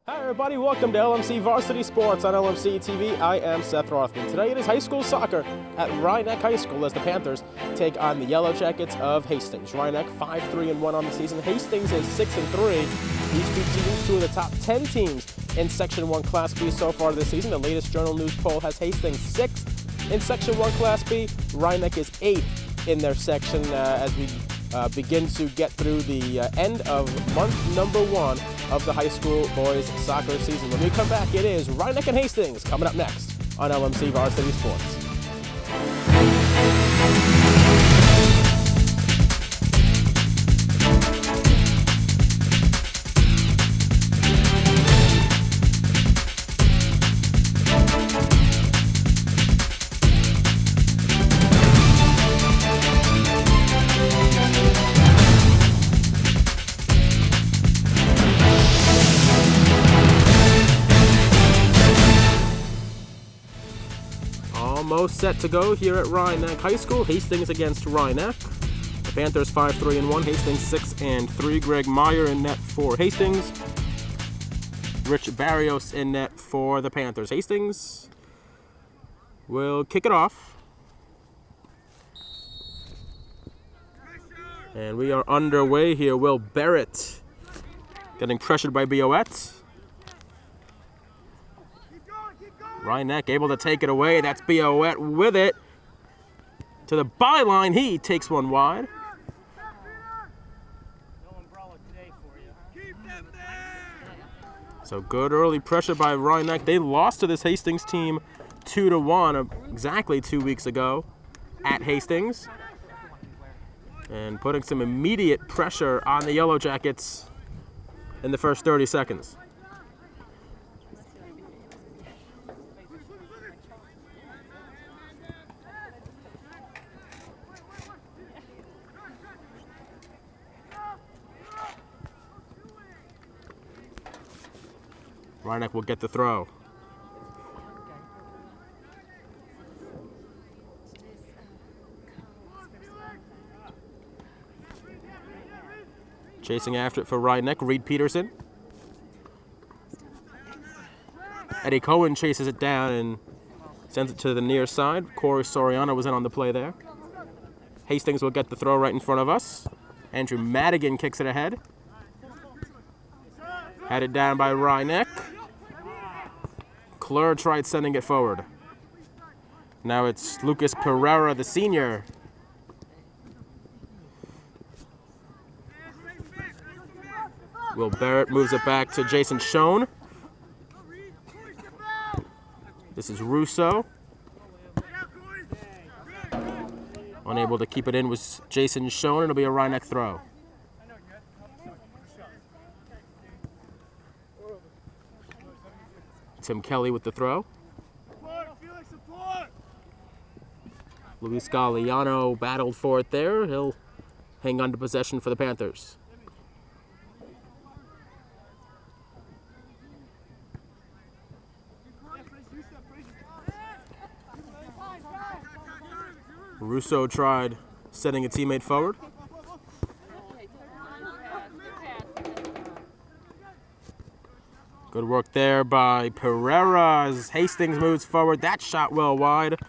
Hi everybody, welcome to LMC Varsity Sports on LMC TV. I am Seth Rothman. Today it is high school soccer at Rhinebeck High School as the Panthers take on the Yellow Jackets of Hastings. Rhinebeck 5-3-1 on the season. Hastings is 6-3. These two teams, two of the top 10 teams in Section 1 Class B so far this season. The latest Journal News poll has Hastings 6th in Section 1 Class B. Rhinebeck is 8th in their section as we begin to get through the end of month number 1 of the high school boys soccer season. When we come back, it is Rhinebeck and Hastings coming up next on LMC Varsity Sports. Almost set to go here at Rhinebeck High School. Hastings against Rhinebeck. The Panthers 5-3-1. Hastings 6-3. Greg Meyer in net for Hastings. Rich Barrios in net for the Panthers. Hastings will kick it off. And we are underway here. Will Barrett getting pressured by Bioette. Rhinebeck able to take it away. That's Bioette with it. To the byline. He takes one wide. So good early pressure by Rhinebeck. They lost to this Hastings team 2-1 exactly 2 weeks ago at Hastings. And putting some immediate pressure on the Yellow Jackets in the first 30 seconds. Rhinebeck will get the throw. Chasing after it for Rhinebeck, Reed Peterson. Eddie Cohen chases it down and sends it to the near side. Corey Soriano was in on the play there. Hastings will get the throw right in front of us. Andrew Madigan kicks it ahead. Headed down by Rhinebeck. Clure tried sending it forward. Now it's Lucas Pereira, the senior. Will Barrett moves it back to Jason Schoen. This is Russo. Unable to keep it in was Jason Schoen. It'll be a Rhinebeck throw. Tim Kelly with the throw. Luis Galliano battled for it there. He'll hang on to possession for the Panthers. Russo tried sending a teammate forward. Good work there by Pereira as Hastings moves forward. That shot well wide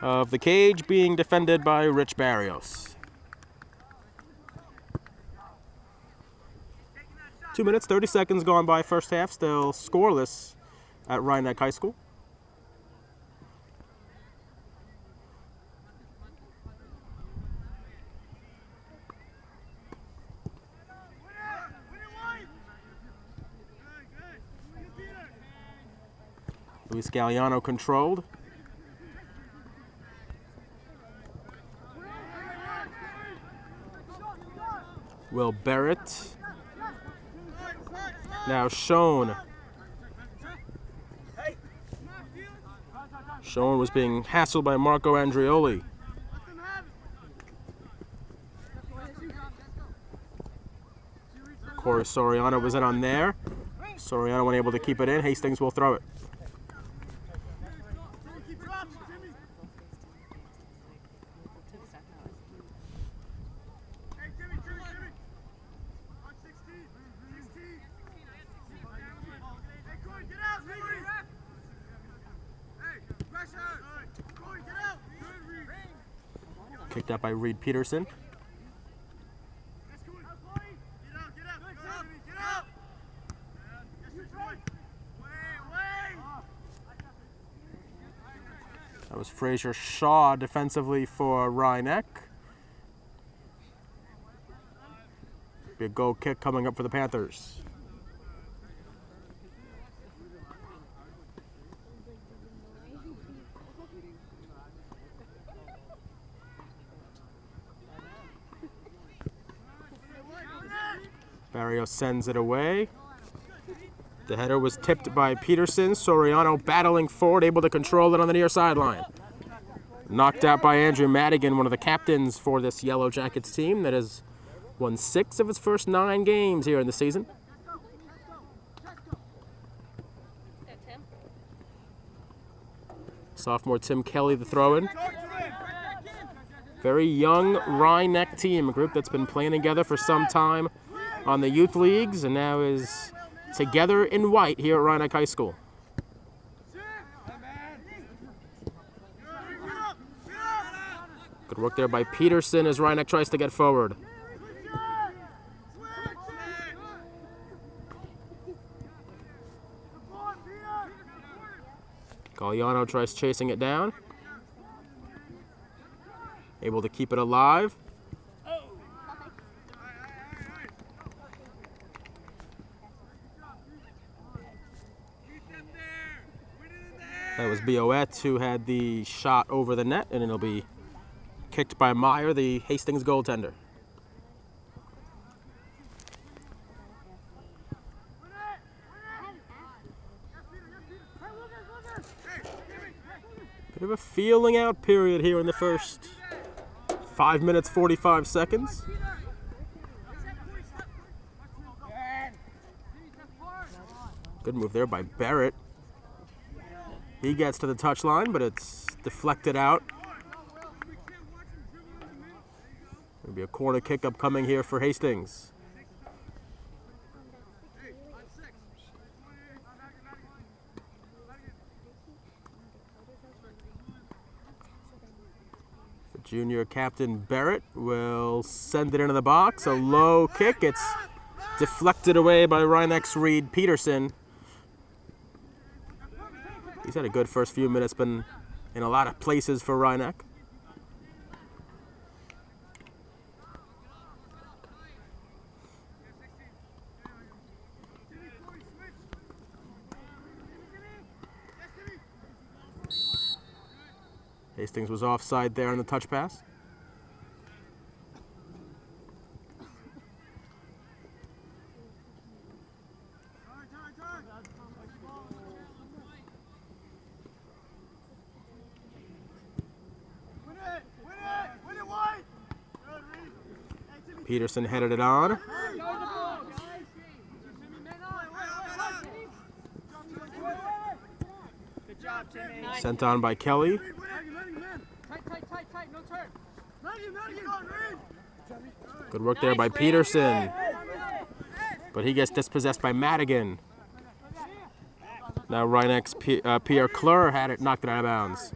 of the cage, being defended by Rich Barrios. 2 minutes, 30 seconds gone by first half, still scoreless at Rhinebeck High School. Luis Galliano controlled. Will Barrett. Now Schoen. Schoen was being hassled by Marco Andrioli. Corey Soriano was in on there. Soriano unable to keep it in. Hastings will throw it. Picked up by Reed Peterson. That was Fraser Shaw defensively for Rhinebeck. Be a goal kick coming up for the Panthers. Barrios sends it away. The header was tipped by Peterson. Soriano battling forward, able to control it on the near sideline. Knocked out by Andrew Madigan, one of the captains for this Yellow Jackets team that has won 6 of its first 9 games here in the season. Sophomore Tim Kelly, the throw-in. Very young Rhinebeck team, a group that's been playing together for some time on the youth leagues and now is together in white here at Rhinebeck High School. Good work there by Peterson as Rhinebeck tries to get forward. Galliano tries chasing it down. Able to keep it alive. That was Bioet who had the shot over the net, and it'll be kicked by Meyer, the Hastings goaltender. Bit of a feeling out period here in the first 5 minutes, 45 seconds. Good move there by Barrett. He gets to the touchline, but it's deflected out. There'll be a corner kick upcoming here for Hastings. The junior captain Barrett will send it into the box. A low kick. It's deflected away by Rhinebeck's Reed Peterson. He's had a good first few minutes, been in a lot of places for Rhinebeck. Hastings was offside there on the touch pass. Peterson headed it on. Sent on by Kelly. Good work there by Peterson. But he gets dispossessed by Madigan. Now Rhinebeck's Pierre Cleur had it, knocked it out of bounds.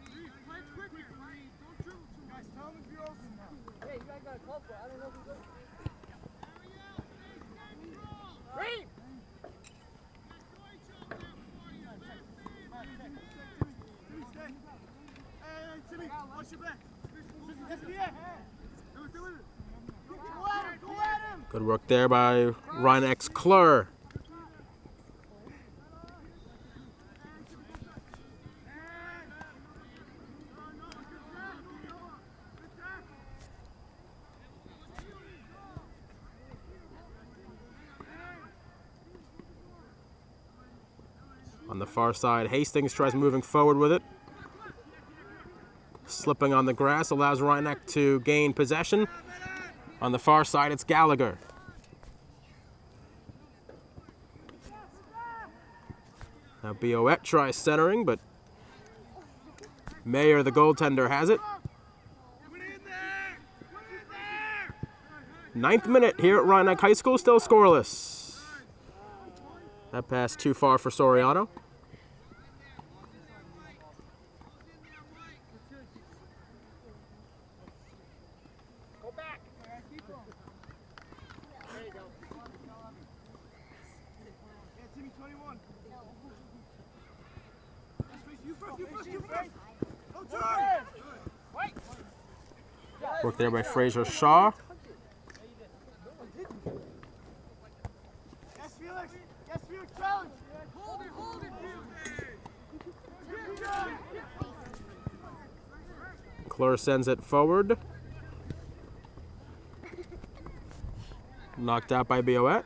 Good work there by Rhinebeck's Cleur. On the far side, Hastings tries moving forward with it. Slipping on the grass allows Rhinebeck to gain possession. On the far side, it's Gallagher. Now Bioet tries centering, but Mayer, the goaltender, has it. 9th minute here at Rhinebeck High School, still scoreless. That pass too far for Soriano. Work there by Fraser Shaw. Clore sends it forward. Knocked out by Bioette.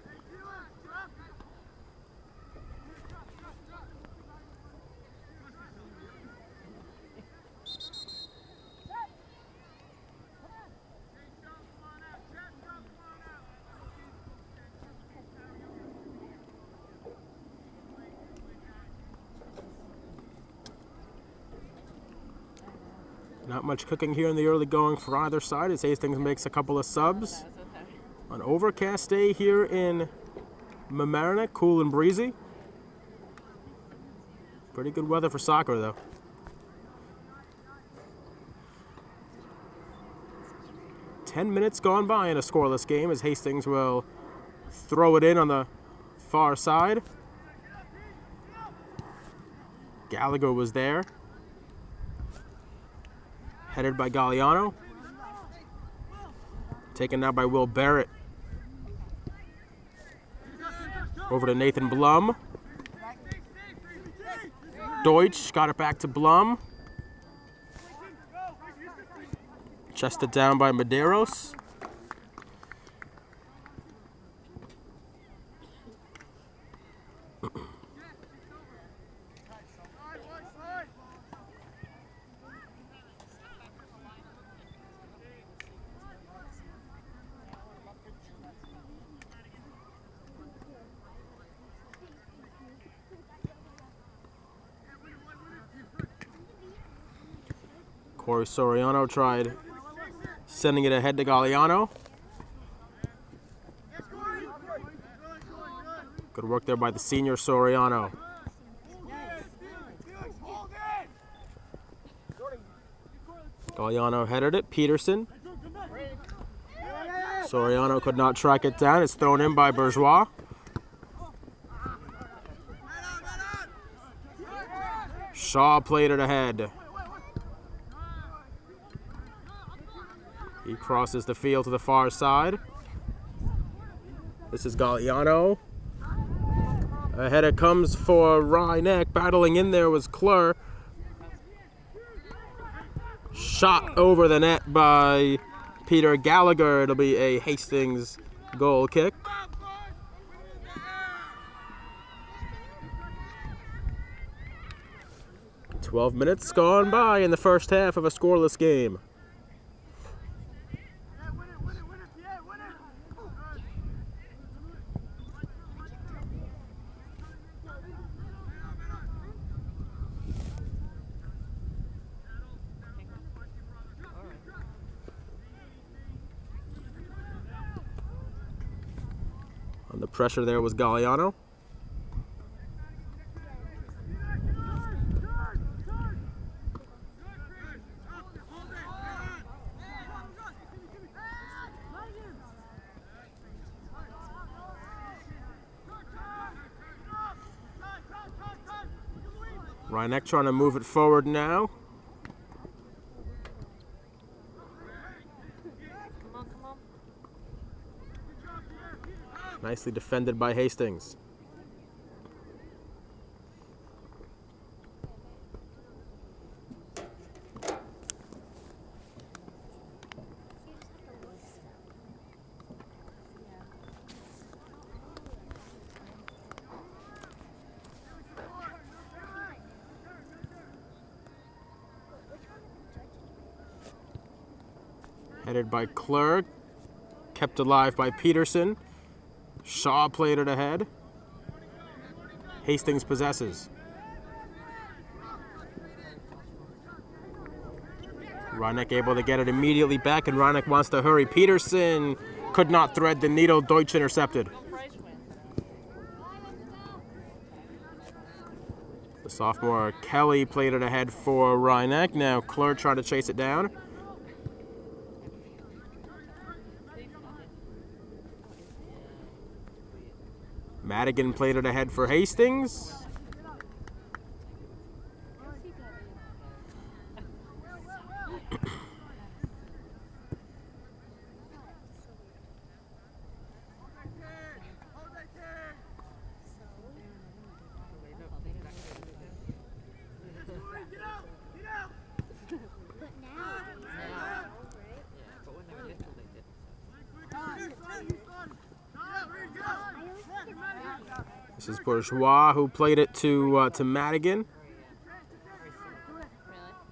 Not much cooking here in the early going for either side as Hastings makes a couple of subs. An overcast day here in Mamaroneck, cool and breezy. Pretty good weather for soccer though. Ten minutes gone by in a scoreless game as Hastings will throw it in on the far side. Gallagher was there. Headed by Galliano. Taken now by Will Barrett. Over to Nathan Blum. Deutsch got it back to Blum. Chested down by Medeiros. Corey Soriano tried sending it ahead to Galliano. Good work there by the senior Soriano. Galliano headed it. Peterson. Soriano could not track it down. It's thrown in by Bourgeois. Shaw played it ahead. He crosses the field to the far side. This is Galliano. Ahead it comes for Rye-Neck. Battling in there was Clore. Shot over the net by Peter Gallagher. It'll be a Hastings goal kick. "12 minutes gone by in the first half of a scoreless game. On the pressure there was Galliano. Rye-Neck trying to move it forward now. Nicely defended by Hastings. Headed by Clore, kept alive by Peterson. Shaw played it ahead. Hastings possesses. Rye-Neck able to get it immediately back, and Rye-Neck wants to hurry. Peterson could not thread the needle. Deutsch intercepted. The sophomore Kelly played it ahead for Rye-Neck. Now Clore trying to chase it down. Madigan played it ahead for Hastings. This is Bourgeois, who played it to Madigan.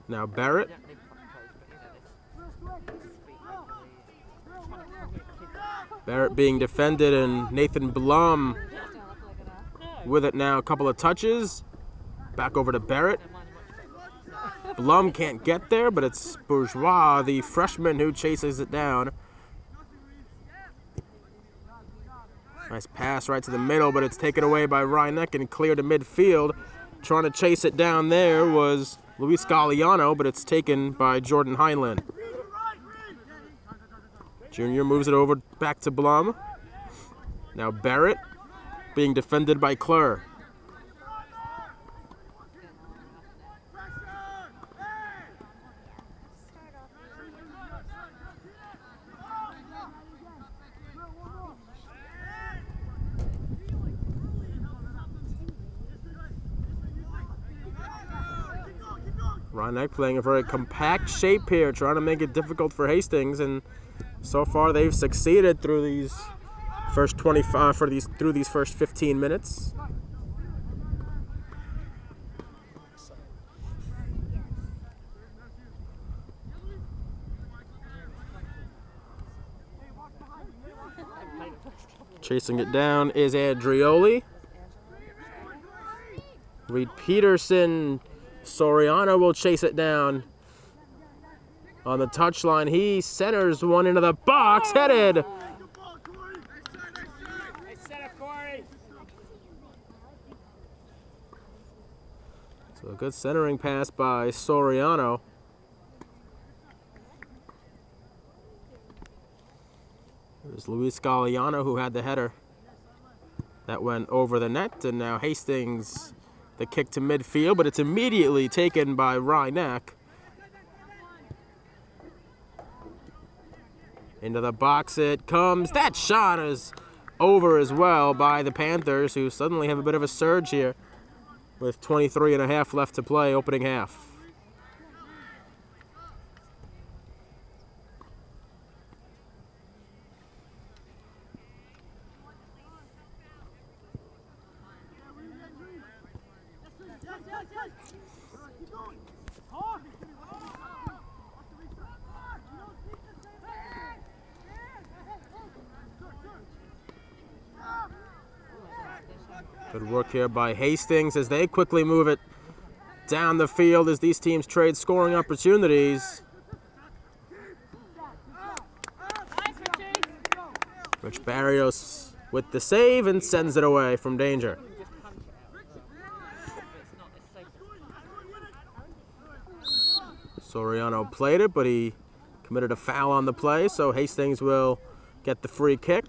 Now Barrett. Barrett being defended, and Nathan Blum with it now. A couple of touches. Back over to Barrett. Blum can't get there, but it's Bourgeois, the freshman, who chases it down. Nice pass right to the middle, but it's taken away by Rhinebeck and cleared to midfield. Trying to chase it down there was Luis Galliano, but it's taken by Jordan Heinlein. Junior moves it over back to Blum. Now Barrett being defended by Clure. Rhinebeck playing a very compact shape here, trying to make it difficult for Hastings, and so far they've succeeded through these first 25 through these first 15 minutes. Chasing it down is Andrioli. Reed Peterson. Soriano will chase it down on the touchline. He centers one into the box, headed. So a good centering pass by Soriano. There's Luis Galliano, who had the header. That went over the net, and now Hastings the kick to midfield, but it's immediately taken by Rhinebeck. Into the box it comes. That shot is over as well by the Panthers, who suddenly have a bit of a surge here with 23.5 left to play, opening half. Good work here by Hastings as they quickly move it down the field as these teams trade scoring opportunities. Rich Barrios with the save and sends it away from danger. Soriano played it, but he committed a foul on the play, so Hastings will get the free kick.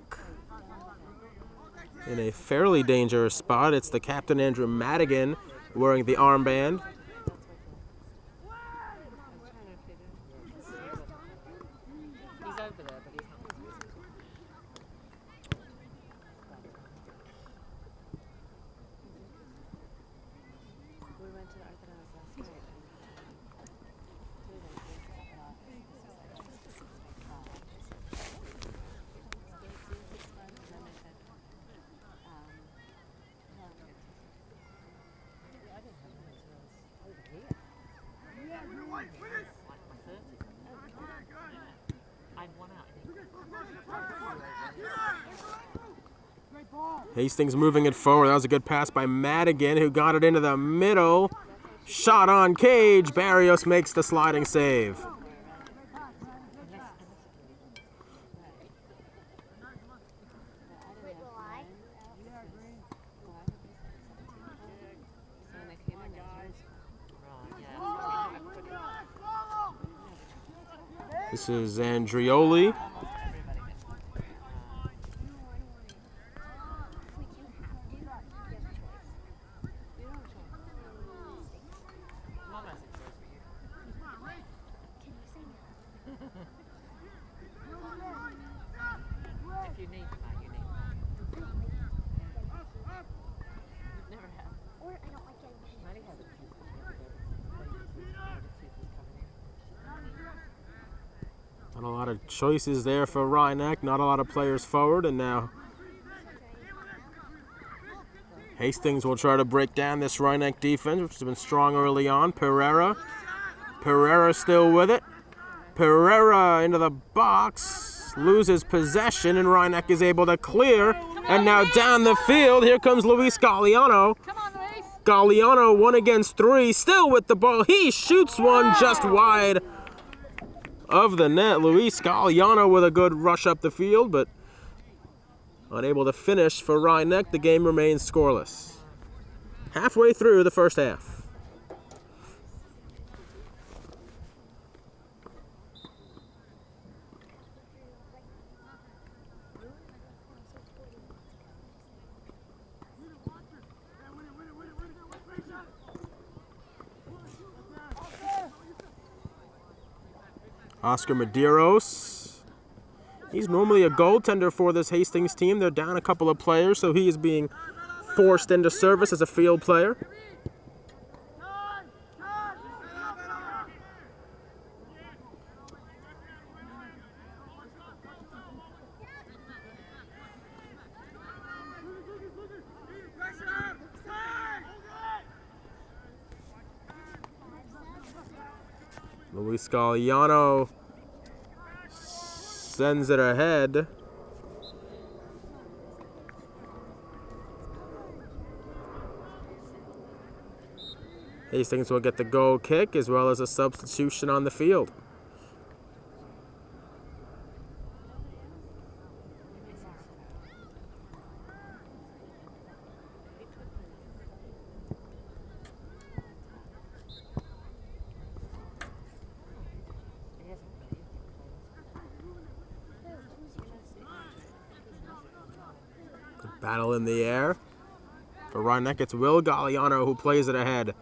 In a fairly dangerous spot, it's the captain, Andrew Madigan, wearing the armband. Hastings moving it forward. That was a good pass by Madigan, who got it into the middle. Shot on cage. Barrios makes the sliding save. This is Andrioli. lot of choices there for Rhinebeck, not a lot of players forward, and now Hastings will try to break down this Rhinebeck defense, which has been strong early on. Pereira still with it. Pereira into the box, loses possession, and Rhinebeck is able to clear. And now down the field, here comes Luis Galliano. Galliano 1 against 3, still with the ball. He shoots one just wide of the net. Luis Galliano with a good rush up the field, but unable to finish for Rhinebeck. The game remains scoreless. Halfway through the first half. Oscar Medeiros. He's normally a goaltender for this Hastings team. They're down a couple of players, so he is being forced into service as a field player. Luis Galliano sends it ahead. Hastings will get the goal kick as well as a substitution on the field. Battle in the air. For Rhinebeck, it's Will Galliano who plays it ahead.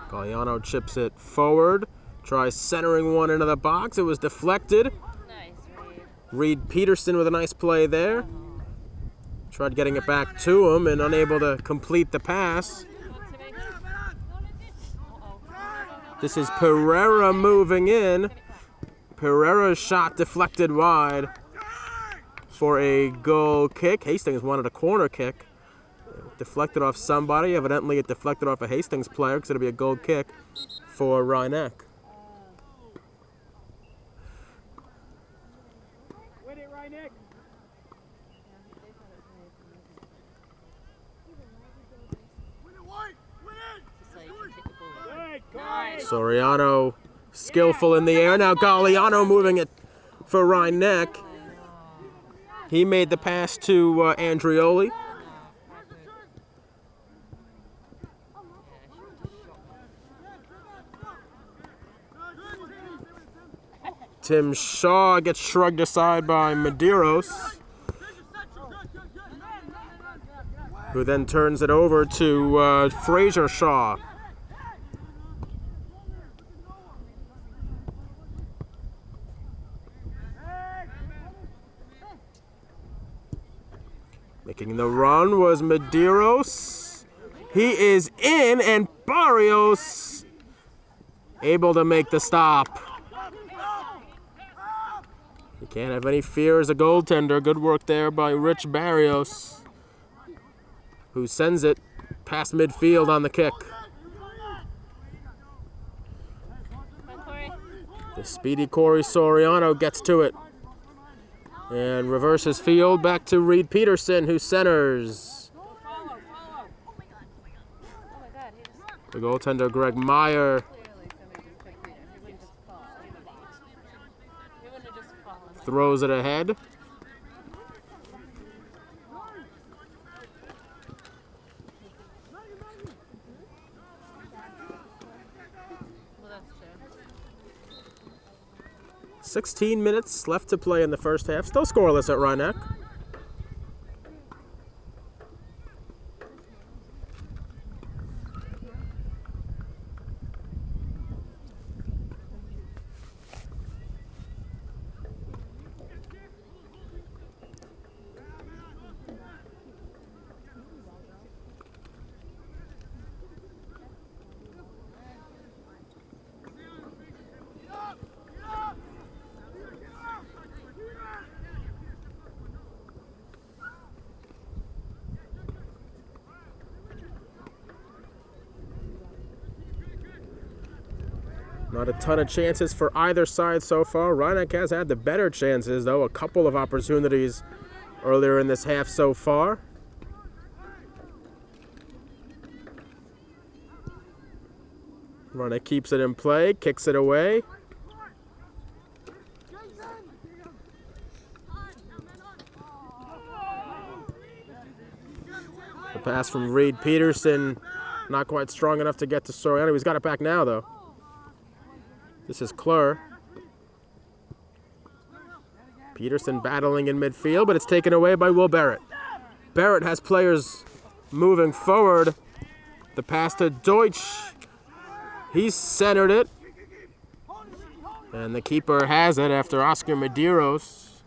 Galliano chips it forward. Tries centering one into the box. It was deflected. Nice, Reed Peterson with a nice play there. Tried getting it back to him and unable to complete the pass. This is Pereira moving in. Pereira's shot deflected wide for a goal kick. Hastings wanted a corner kick. Deflected off somebody. Evidently it deflected off a Hastings player because it'll be a goal kick for Rhinebeck. Win it, Rhinebeck. Soriano skillful in the air. Now Galliano moving it for Rhinebeck. He made the pass to Andrioli. Tim Shaw gets shrugged aside by Medeiros, who then turns it over to Fraser Shaw. Making the run was Medeiros. He is in, and Barrios able to make the stop. You can't have any fear as a goaltender. Good work there by Rich Barrios, who sends it past midfield on the kick. The speedy Corey Soriano gets to it and reverses field back to Reed Peterson, who centers. The goaltender Greg Meyer throws it ahead. Well, that's true. 16 minutes left to play in the first half. Still scoreless at Rhinebeck. Not a ton of chances for either side so far. Rhinebeck has had the better chances, though. A couple of opportunities earlier in this half so far. Rhinebeck keeps it in play, kicks it away. The pass from Reed Peterson, not quite strong enough to get to Soriano. He's got it back now, though. This is Klur. Peterson battling in midfield, but it's taken away by Will Barrett. Barrett has players moving forward. The pass to Deutsch. He's centered it. And the keeper has it after Oscar Medeiros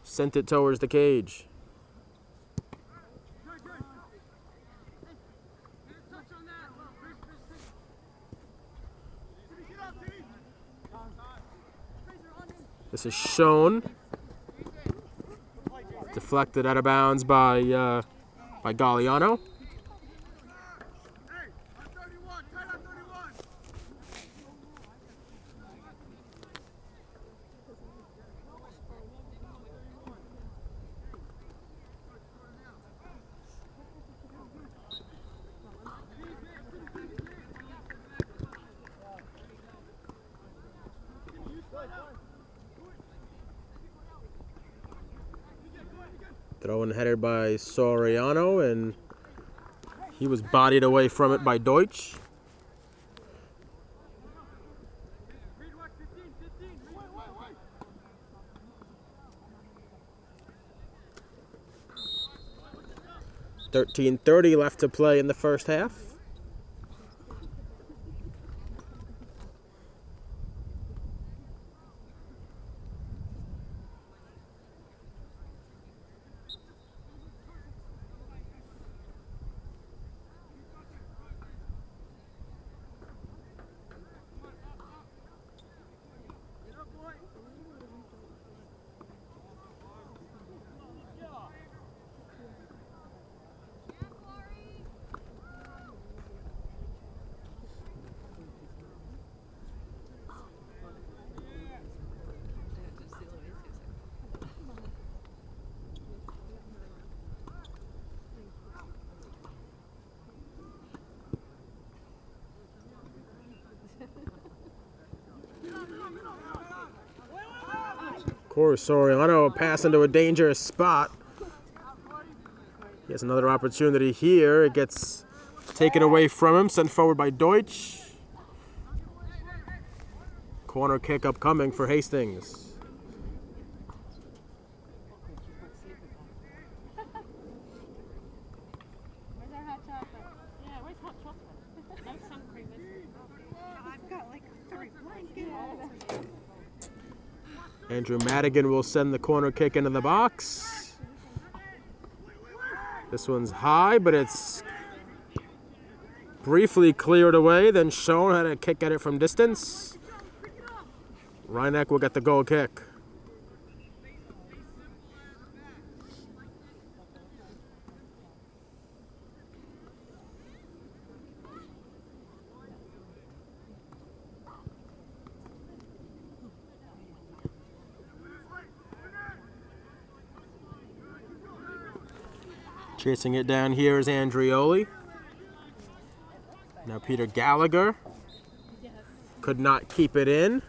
sent it towards the cage. This is shown. Deflected out of bounds by Galliano. Throw and headed by Soriano, and he was bodied away from it by Deutsch. .13:30 left to play in the first half. Corey Soriano pass into a dangerous spot. He has another opportunity here. It gets taken away from him, sent forward by Deutsch. Corner kick upcoming for Hastings. Where's our hot chocolate? Yeah, where's hot chocolate? No sun cream. I've got like 3 blankets. Andrew Madigan will send the corner kick into the box. This one's high, but it's briefly cleared away, then shown how to kick at it from distance. Rhinebeck will get the goal kick. Chasing it down here is Andrioli. Now Peter Gallagher could not keep it in.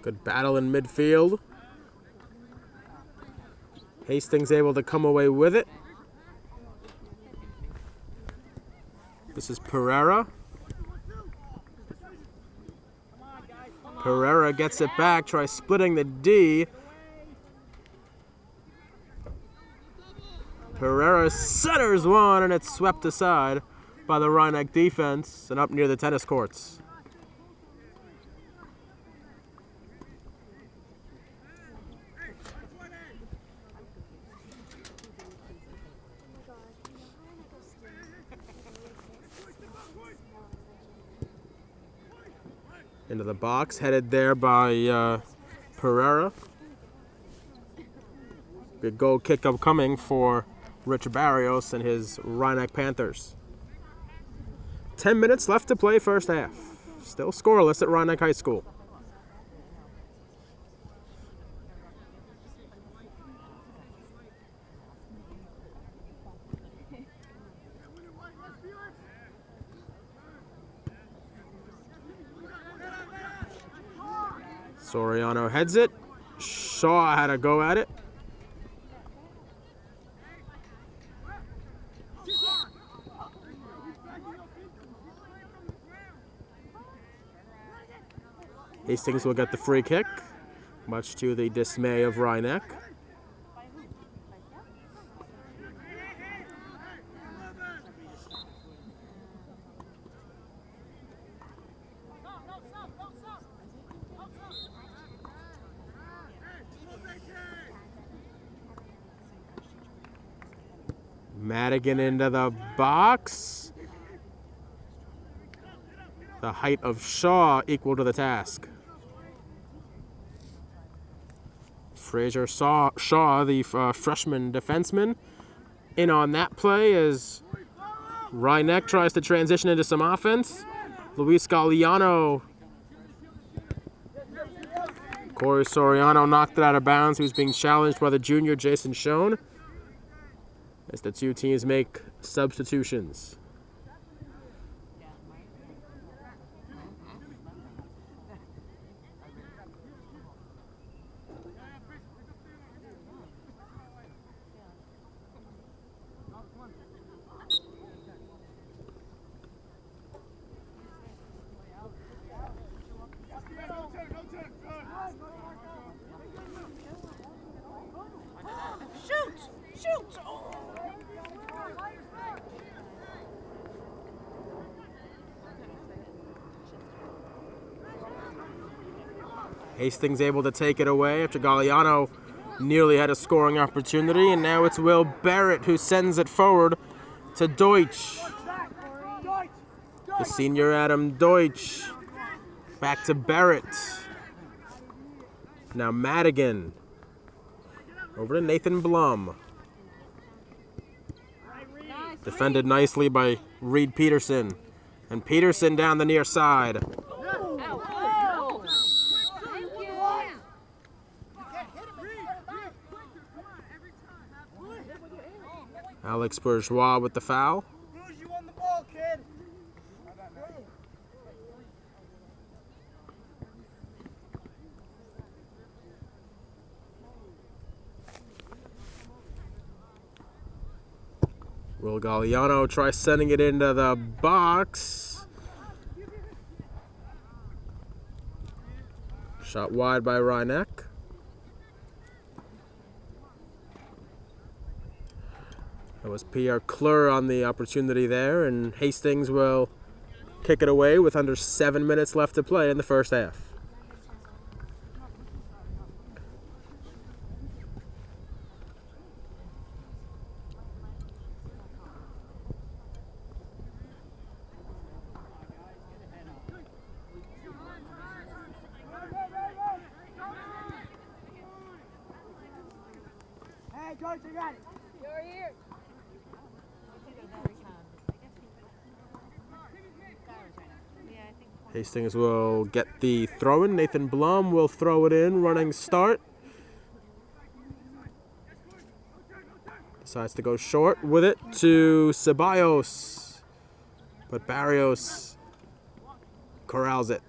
Good battle in midfield. Hastings able to come away with it. This is Pereira. Pereira gets it back, tries splitting the D. Pereira centers one, and it's swept aside by the Rhinebeck defense and up near the tennis courts. Into the box, headed there by Pereira. Good goal kick upcoming for Rich Barrios and his Rhinebeck Panthers. 10 minutes left to play first half. Still scoreless at Rhinebeck High School. Soriano heads it. Shaw had a go at it. Hastings will get the free kick, much to the dismay of Rhinebeck. Madigan into the box. The height of Shaw equal to the task. Fraser Shaw, the freshman defenseman, in on that play as Rhinebeck tries to transition into some offense. Luis Galliano. Corey Soriano knocked it out of bounds. He was being challenged by the junior Jason Schoen as the two teams make substitutions. Hastings able to take it away after Galliano nearly had a scoring opportunity, and now it's Will Barrett who sends it forward to Deutsch. The senior Adam Deutsch. Back to Barrett. Now Madigan. Over to Nathan Blum. Defended nicely by Reed Peterson. And Peterson down the near side. Alex Bourgeois with the foul. Will Galliano try sending it into the box. Shot wide by Rhinebeck. That was Pierre Clure on the opportunity there, and Hastings will kick it away with under 7 minutes left to play in the first half. Hey, Coach, I got it. You're here. Hastings will get the throw in. Nathan Blum will throw it in. Running start. Decides to go short with it to Ceballos. But Barrios corrals it.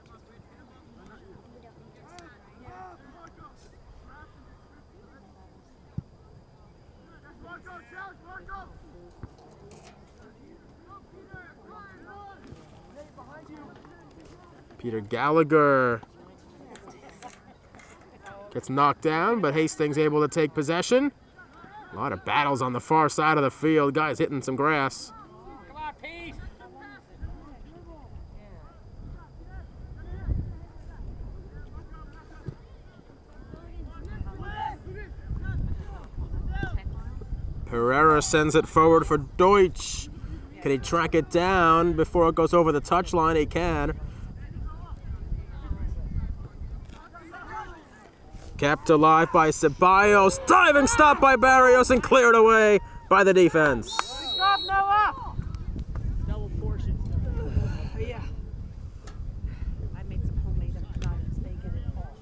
Peter Gallagher gets knocked down, but Hastings able to take possession. A lot of battles on the far side of the field. Guys hitting some grass. Come on, Pete. Pereira sends it forward for Deutsch. Can he track it down before it goes over the touchline? He can. Kept alive by Ceballos. Diving stop by Barrios and cleared away by the defense. Good job, Noah. Double portion. Yeah. I made some homemade empanadas. They get it all.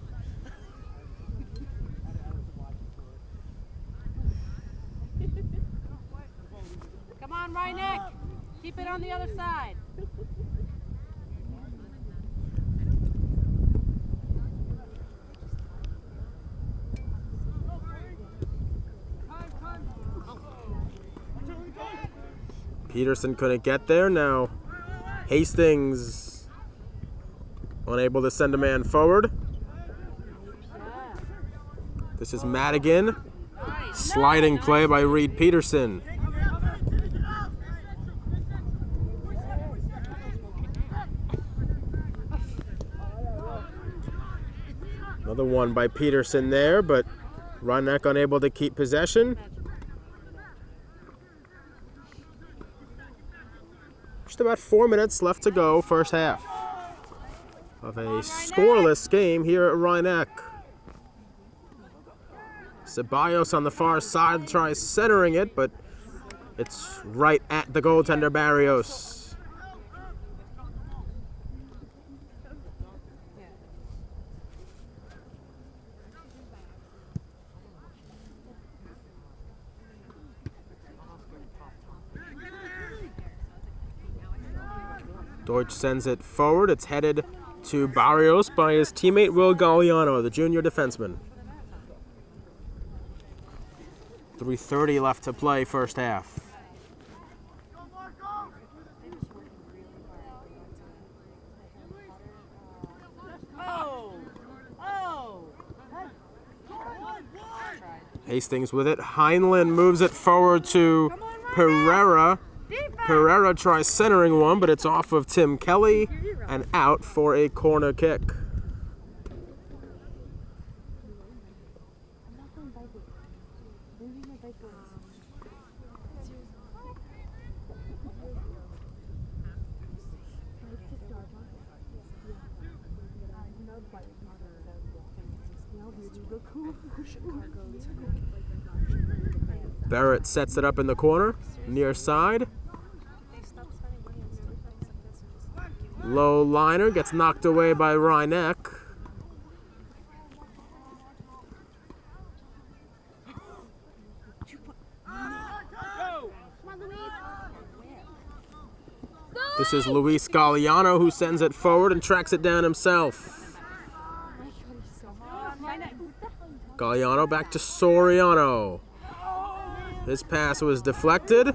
Come on, Rynick. Keep it on the other side. Peterson couldn't get there. Now Hastings unable to send a man forward. This is Madigan. Sliding play by Reed Peterson. Another one by Peterson there, but Ryneck unable to keep possession. Just about 4 minutes left to go, first half of a scoreless game here at Ryneck. Ceballos on the far side tries centering it, but it's right at the goaltender Barrios. Deutsch sends it forward. It's headed to Barrios by his teammate Will Galliano, the junior defenseman. 3:30 left to play, first half. Hastings with it. Heinlein moves it forward to Pereira. Pereira tries centering one, but it's off of Tim Kelly and out for a corner kick. Barrett sets it up in the corner, near side. Low liner gets knocked away by Ryneck. This is Luis Galliano who sends it forward and tracks it down himself. Galliano back to Soriano. His pass was deflected.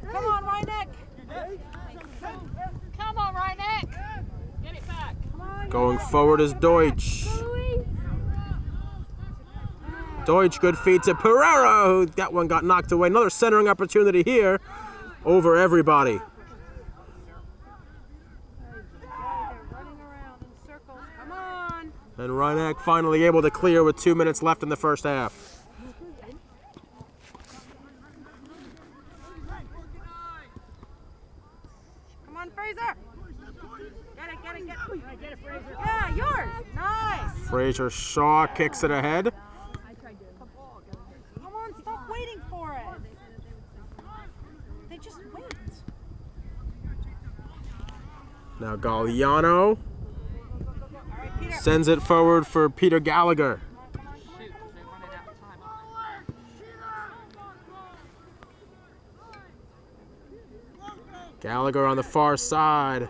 Come on, Ryneck. Come on, Ryneck. Get it back. Come on, Going forward is Deutsch. Deutsch, good feed to Pereira, who that one got knocked away. Another centering opportunity here over everybody. And Ryneck finally able to clear with 2 minutes left in the first half. Come on, Fraser. Get it. Get it, Fraser. Yeah, yours. Nice. Fraser Shaw kicks it ahead. Come on, stop waiting for it. They just wait. Now Galliano sends it forward for Peter Gallagher. Gallagher on the far side.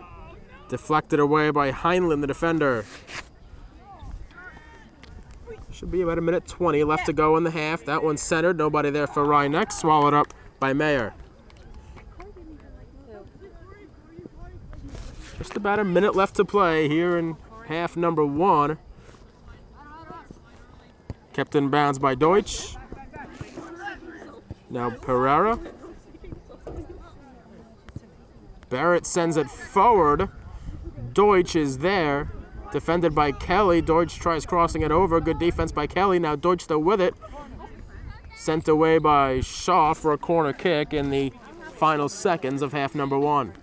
Deflected away by Heinlein, the defender. Should be about a minute 20 left to go in the half. That one's centered. Nobody there for Ryneck. Swallowed up by Mayer. Just about a minute left to play here in half number one. Kept in bounds by Deutsch. Now Pereira. Barrett sends it forward. Deutsch is there. Defended by Kelly. Deutsch tries crossing it over. Good defense by Kelly. Now Deutsch still with it. Sent away by Shaw for a corner kick in the final seconds of half number one.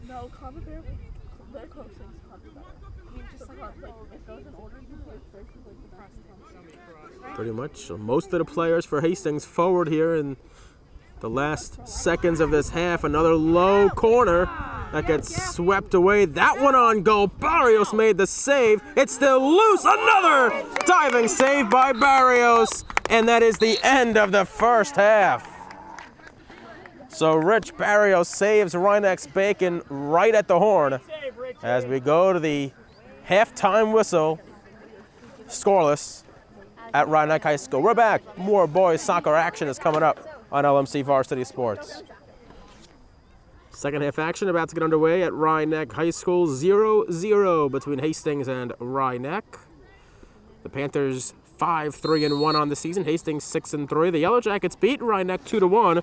No, how their close things clubs better. I mean, just like it goes in order. You play first, you like the best. Pretty much. So most of the players for Hastings forward here in the last seconds of this half. Another low corner that gets swept away. That one on goal. Barrios made the save. It's still loose. Another diving save by Barrios. And that is the end of the first half. So Rich Barrios saves Rhinex Bacon right at the horn as we go to the halftime whistle. Scoreless at Rhinebeck High School. We're back. More boys soccer action is coming up on LMC Varsity Sports. Second half action about to get underway at Rhinebeck High School. 0-0 between Hastings and Rhinebeck. The Panthers 5-3-1 on the season. Hastings 6-3. The Yellow Jackets beat Rhinebeck 2-1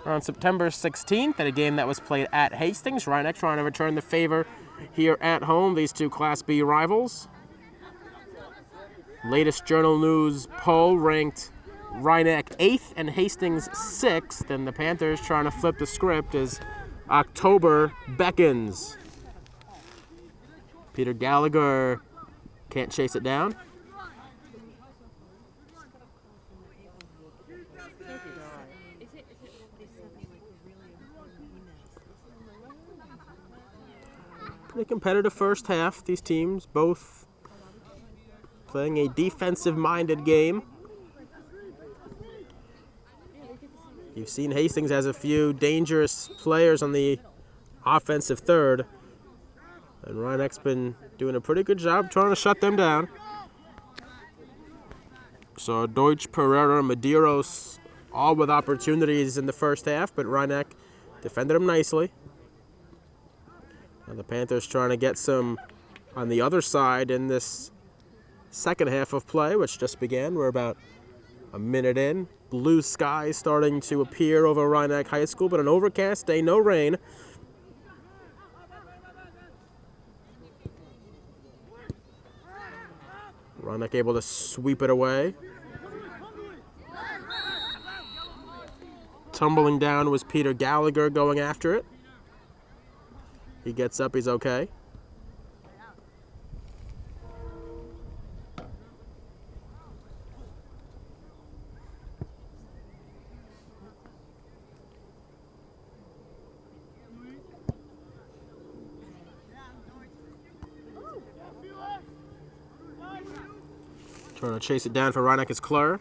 on September 16th at a game that was played at Hastings. Rhinebeck trying to return the favor here at home. These two Class B rivals. Latest Journal News poll ranked Rhinebeck 8th and Hastings 6th, and the Panthers trying to flip the script as October beckons. Peter Gallagher can't chase it down. Pretty competitive first half. These teams both playing a defensive-minded game. You've seen Hastings has a few dangerous players on the offensive third. And Rhinebeck's been doing a pretty good job trying to shut them down. So Deutsch, Pereira, Medeiros, all with opportunities in the first half, but Rhinebeck defended them nicely. And the Panthers trying to get some on the other side in this second half of play, which just began. We're about a minute in. Blue skies starting to appear over Rhinebeck High School, but an overcast day, no rain. Rhinebeck able to sweep it away. Tumbling down was Peter Gallagher going after it. He gets up, he's okay. Trying to chase it down for Rhinebeck is Clur.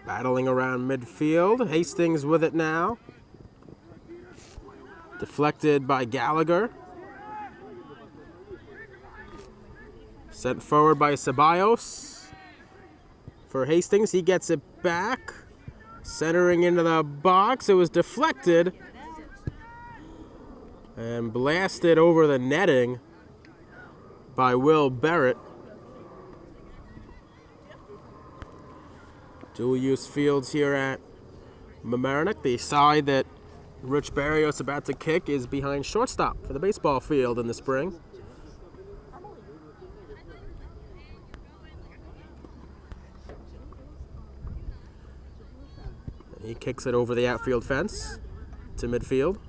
Battling around midfield. Hastings with it now. Deflected by Gallagher. Sent forward by Ceballos. For Hastings, he gets it back. Centering into the box. It was deflected. And blasted over the netting by Will Barrett. Dual-use fields here at Mamaroneck. The side that Rich Barrios is about to kick is behind shortstop for the baseball field in the spring. He kicks it over the outfield fence to midfield.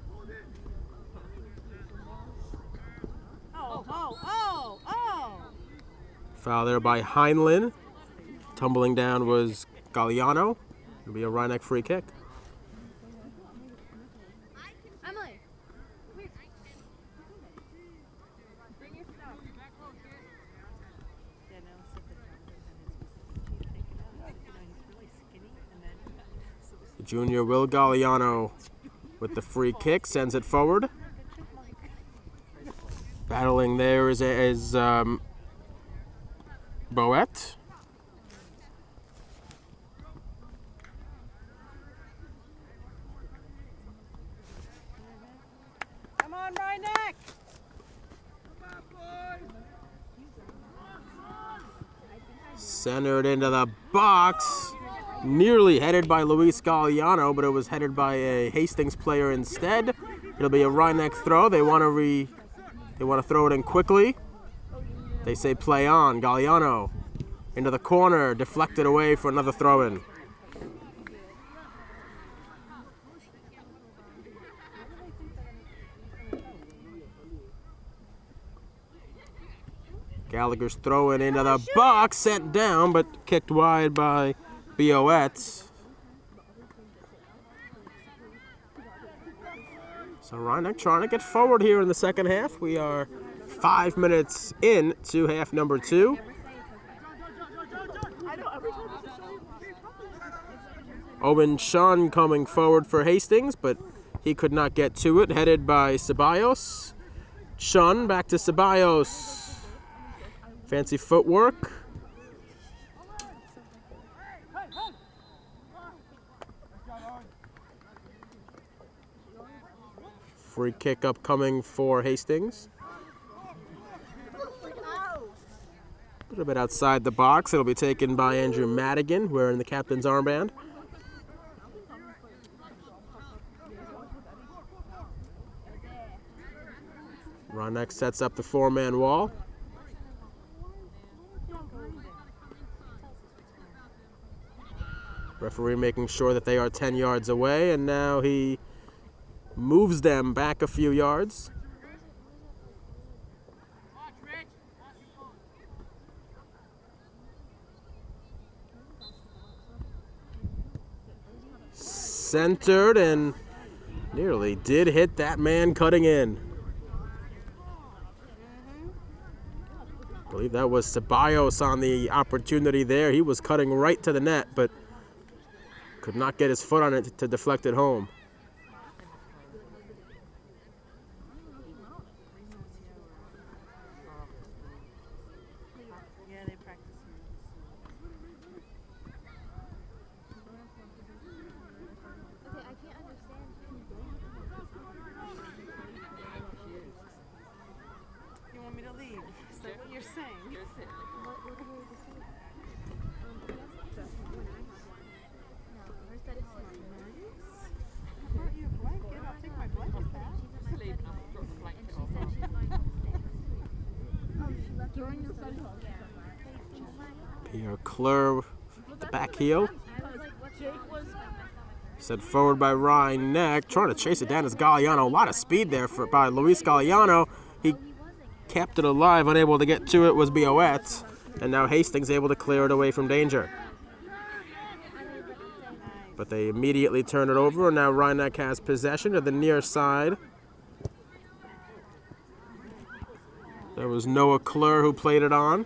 Foul there by Heinlein. Tumbling down was Galliano. It'll be a Rhinebeck free kick. Emily, bring your stuff. Yeah, no, so the he's really skinny, and then so Junior Will Galliano with the free kick, sends it forward. Battling there is Boet. Come on, Ryneck! Centered into the box. Nearly headed by Luis Galliano, but it was headed by a Hastings player instead. It'll be a Ryneck throw. They want to throw it in quickly. They say play on. Galliano into the corner, deflected away for another throw-in. Gallagher's throwing into the box, sent down, but kicked wide by Boet. So Ryneck trying to get forward here in the second half. We are 5 minutes in to half number 2. Owen Shun coming forward for Hastings, but he could not get to it. Headed by Ceballos. Shun back to Ceballos. Fancy footwork. Free kick upcoming for Hastings. A little bit outside the box. It'll be taken by Andrew Madigan, wearing the captain's armband. Ryneck sets up the 4-man wall. Referee making sure that they are 10 yards away, and now he moves them back a few yards. Centered and nearly did hit that man cutting in. I believe that was Ceballos on the opportunity there. He was cutting right to the net, but could not get his foot on it to deflect it home. Yeah, they practice Okay, I can't understand. You want me to leave? Is that what you're saying? What are you to say? No, hers said it's not nice. I brought you a blanket. I'll take my blanket back. She's at my study, and she said she's going to stay. Oh, she left during the study hall. Pierre Clerc, the back heel. I was like, what Jake was? Sent forward by Ryneck, trying to chase it down as Galliano. A lot of speed there by Luis Galliano. He kept it alive, unable to get to it was Boet. And now Hastings able to clear it away from danger. But they immediately turn it over, and now Ryneck has possession of the near side. There was Noah Clerc who played it on.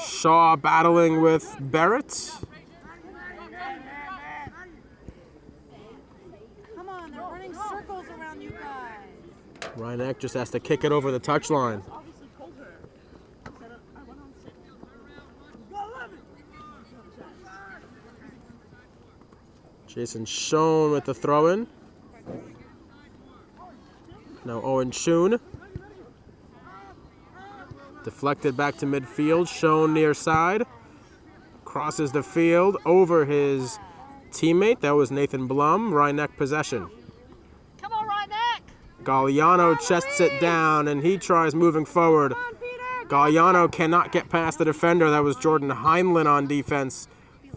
Shaw battling with Barrett. Come on, they're running circles around you guys. Ryneck just has to kick it over the touchline. Jason Schoen with the throw-in. Now Owen Schoen. Deflected back to midfield. Schoen near side. Crosses the field over his teammate. That was Nathan Blum. Ryneck possession. Come on, Ryneck! Galliano chests it down, and he tries moving forward. Galliano cannot get past the defender. That was Jordan Heinlein on defense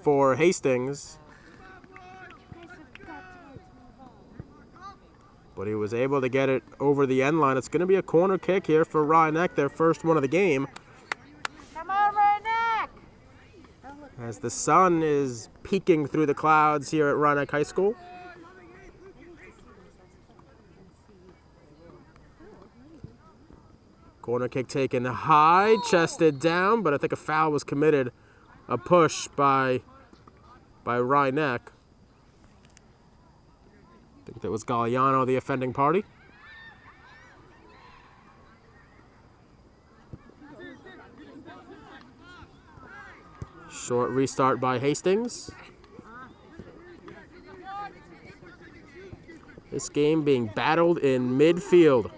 for Hastings. But he was able to get it over the end line. It's going to be a corner kick here for Ryneck, their first one of the game. Come on, Ryneck! As the sun is peeking through the clouds here at Ryneck High School. Corner kick taken high, chested down, but I think a foul was committed a push by Rhinebeck. I think that was Galliano, the offending party. Short restart by Hastings. This game being battled in midfield.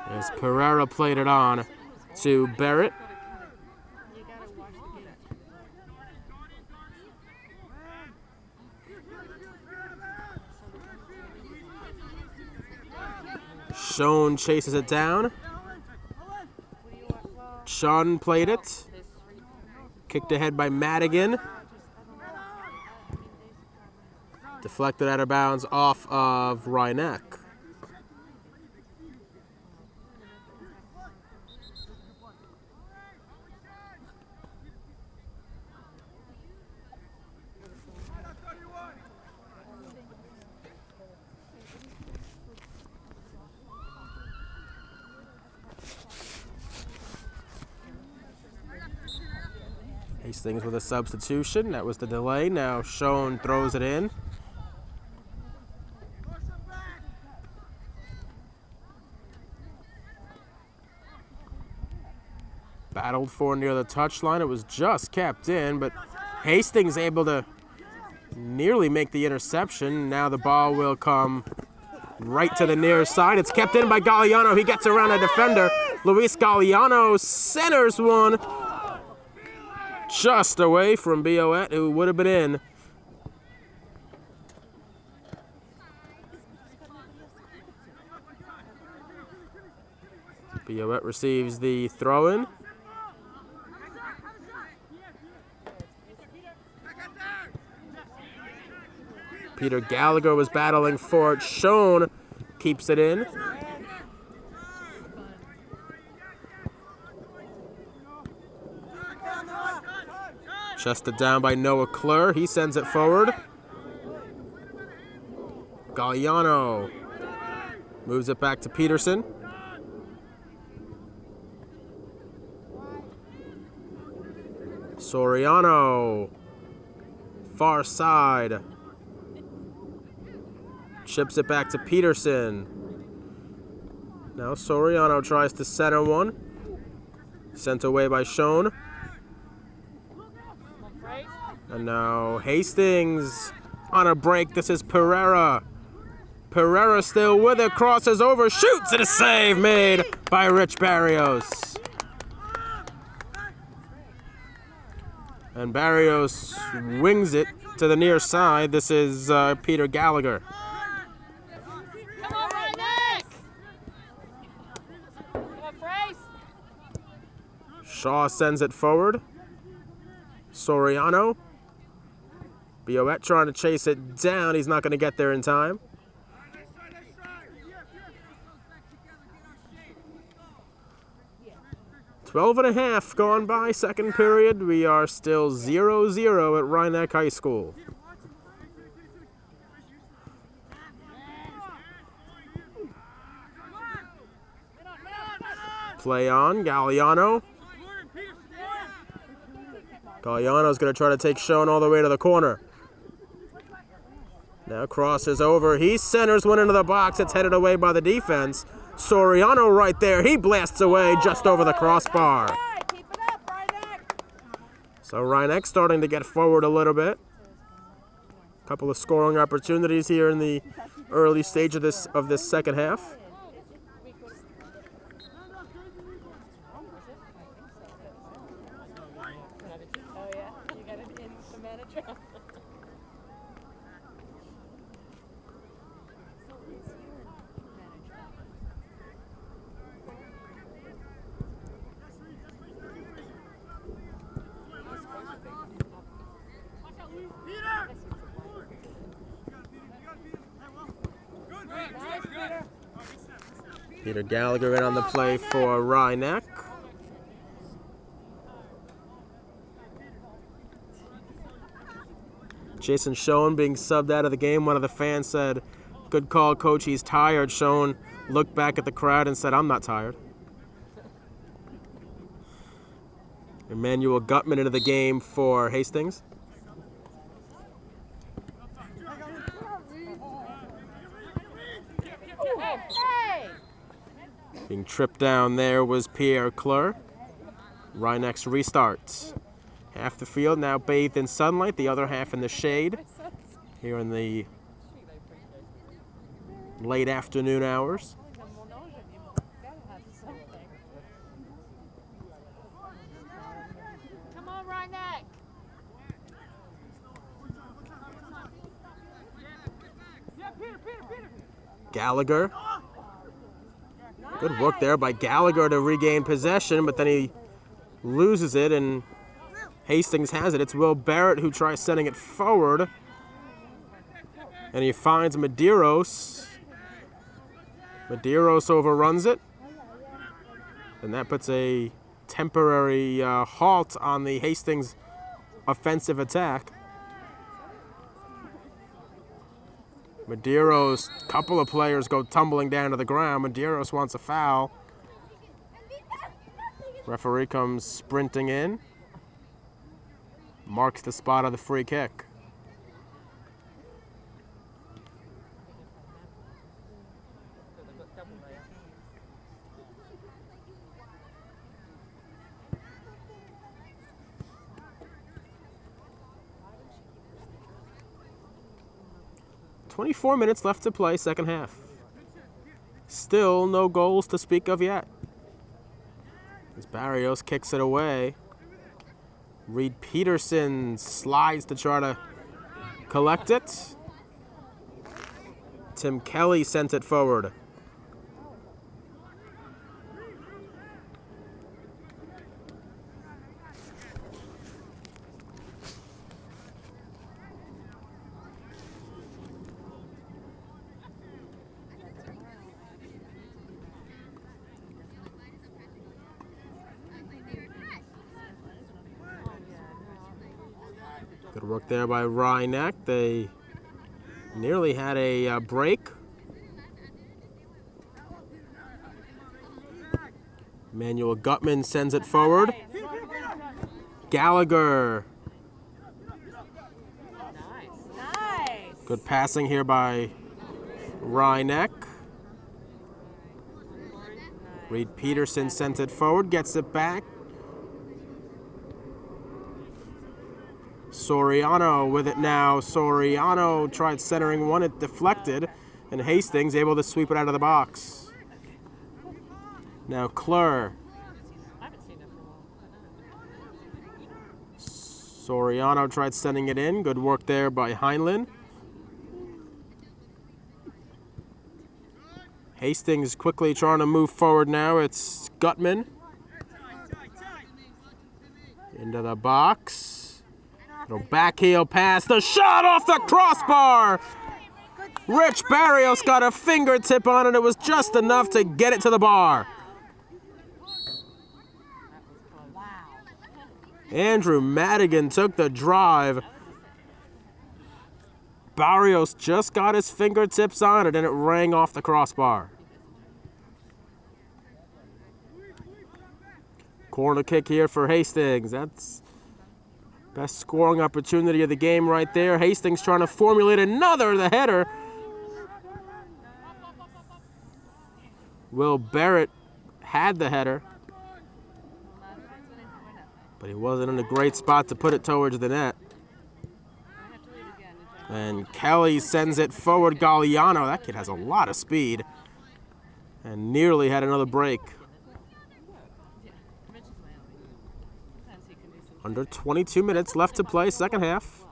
As Pereira played it on to Barrett. Schoen chases it down. Sean played it. Kicked ahead by Madigan. Deflected out of bounds off of Rhinebeck. Hastings with a substitution. That was the delay. Now Schoen throws it in. Battled for near the touchline. It was just kept in, but Hastings able to nearly make the interception. Now the ball will come right to the near side. It's kept in by Galliano. He gets around a defender. Luis Galliano centers one. Just away from Bioet, who would have been in. Bioet receives the throw-in. Peter Gallagher was battling for it. Schoen keeps it in. Chested down by Noah Klur. He sends it forward. Galliano moves it back to Peterson. Soriano. Far side. Chips it back to Peterson. Now Soriano tries to center one. Sent away by Schoen. And now Hastings on a break. This is Pereira. Pereira still with it. Crosses over. Shoots. And a save made by Rich Barrios. And Barrios wings it to the near side. This is Peter Gallagher. Come on, Rhinebeck! Come on, Brace! Shaw sends it forward. Soriano. Bioet trying to chase it down. He's not going to get there in time. Twelve and a half gone by, second period. We are still 0-0 at Rhinebeck High School. Play on, Galliano. Galliano's going to try to take Schoen all the way to the corner. Now crosses over. He centers one into the box. It's headed away by the defense. Soriano right there. He blasts away just over the crossbar. So Rhinebeck starting to get forward a little bit. A couple of scoring opportunities here in the early stage of this second half. Peter Gallagher in on the play for Rhinebeck. Jason Schoen being subbed out of the game. One of the fans said, "Good call, coach, he's tired." Schoen looked back at the crowd and said, "I'm not tired." Emmanuel Gutman into the game for Hastings. Being tripped down there was Pierre Cleur. Rhinex restarts. Half the field now bathed in sunlight, the other half in the shade. Here in the late afternoon hours. Come on, Rhinex. Gallagher. Good work there by Gallagher to regain possession, but then he loses it and Hastings has it. It's Will Barrett who tries sending it forward. And he finds Medeiros. Medeiros overruns it. And that puts a temporary halt on the Hastings offensive attack. Medeiros, a couple of players go tumbling down to the ground. Medeiros wants a foul. Referee comes sprinting in. Marks the spot of the free kick. .24 minutes left to play, second half. Still no goals to speak of yet. As Barrios kicks it away. Reed Peterson slides to try to collect it. Tim Kelly sent it forward. Good work there by Rhineck. They nearly had a break. Emmanuel Gutman sends it forward. Gallagher. Nice. Good passing here by Rhineck. Reed Peterson sent it forward, gets it back. Soriano with it now. Soriano tried centering one, it deflected, and Hastings able to sweep it out of the box. Now Cleur. Soriano tried sending it in. Good work there by Heinlein. Hastings quickly trying to move forward now. It's Gutman. Into the box. Little back heel pass. The shot off the crossbar. Rich Barrios got a fingertip on it. It was just enough to get it to the bar. Andrew Madigan took the drive. Barrios just got his fingertips on it and it rang off the crossbar. Corner kick here for Hastings. That's best scoring opportunity of the game right there. Hastings trying to formulate another, the header. Will Barrett had the header, but he wasn't in a great spot to put it towards the net. And Kelly sends it forward. Galliano, that kid has a lot of speed, and nearly had another break. Under 22 minutes left to play, second half.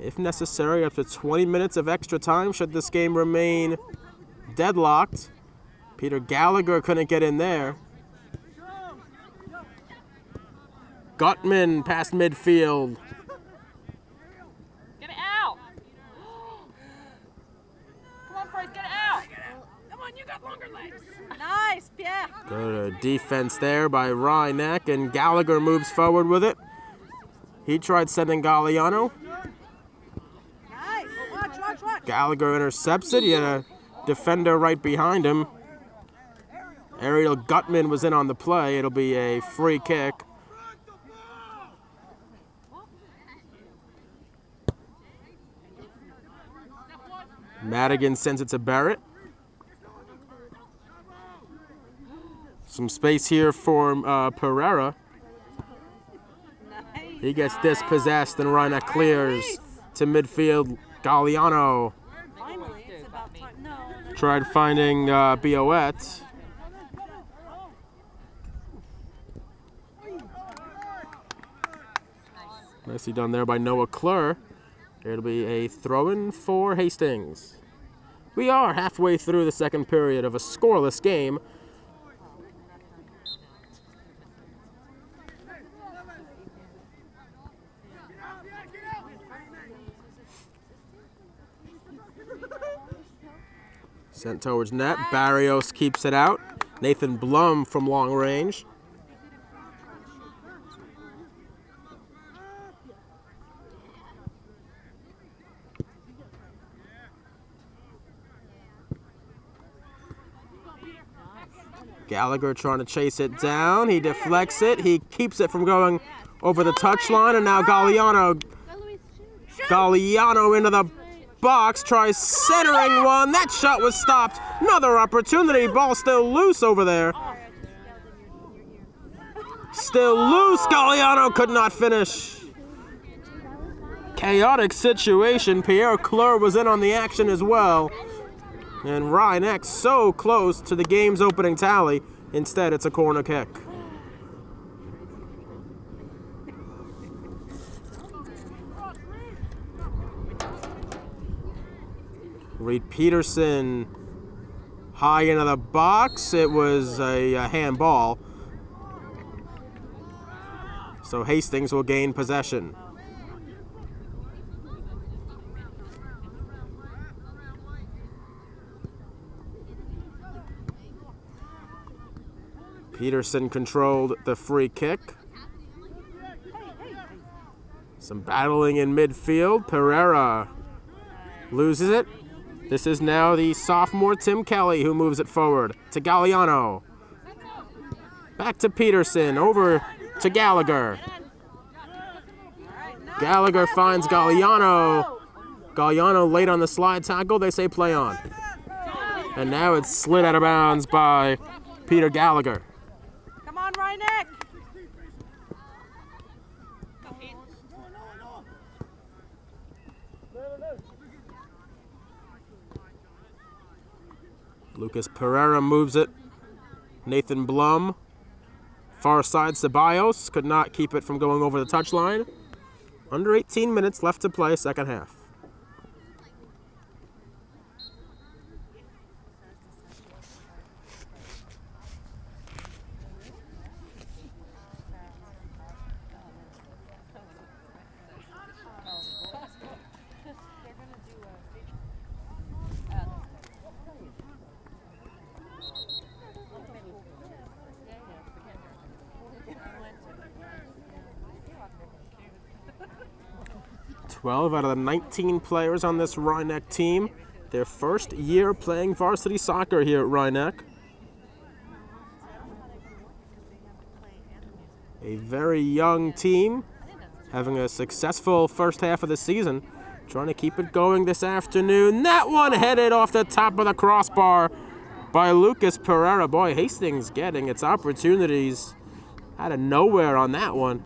If necessary, up to 20 minutes of extra time should this game remain deadlocked. Peter Gallagher couldn't get in there. Gutman past midfield. Get it out. Come on, Price, get it out. Come on, you got longer legs. Nice, Pierre. Good defense there by Rhineck, and Gallagher moves forward with it. He tried sending Galliano. Nice. Watch. Gallagher intercepts it. He had a defender right behind him. Ariel Gutman was in on the play. It'll be a free kick. Madigan sends it to Barrett. Some space here for Pereira. He gets dispossessed and Rhinebeck clears to midfield. Galliano Finally, it's about time. No. tried finding Bioet. Nicely done there by Noah Klur. It'll be a throw-in for Hastings. We are halfway through the second period of a scoreless game. Sent towards net. Barrios keeps it out. Nathan Blum from long range. Gallagher trying to chase it down. He deflects it. He keeps it from going over the touchline. And now Galliano into the box. Tries centering one. That shot was stopped. Another opportunity. Ball still loose over there. Still loose. Galliano could not finish. Chaotic situation. Pierre Klur was in on the action as well. And Rhinebeck so close to the game's opening tally. Instead, it's a corner kick. Reed Peterson high into the box. It was a handball. So Hastings will gain possession. Peterson controlled the free kick. Some battling in midfield. Pereira loses it. This is now the sophomore Tim Kelly who moves it forward to Galliano. Back to Peterson, over to Gallagher. Gallagher finds Galliano. Galliano late on the slide tackle. They say play on. And now it's slid out of bounds by Peter Gallagher. Come on, Rhinebeck. Lucas Pereira moves it. Nathan Blum. Far side, Ceballos could not keep it from going over the touchline. Under 18 minutes left to play, second half. Out of the 19 players on this Rhinebeck team, their first year playing varsity soccer here at Rhinebeck. A very young team, having a successful first half of the season, trying to keep it going this afternoon. That one headed off the top of the crossbar by Lucas Pereira. Boy, Hastings getting its opportunities out of nowhere on that one.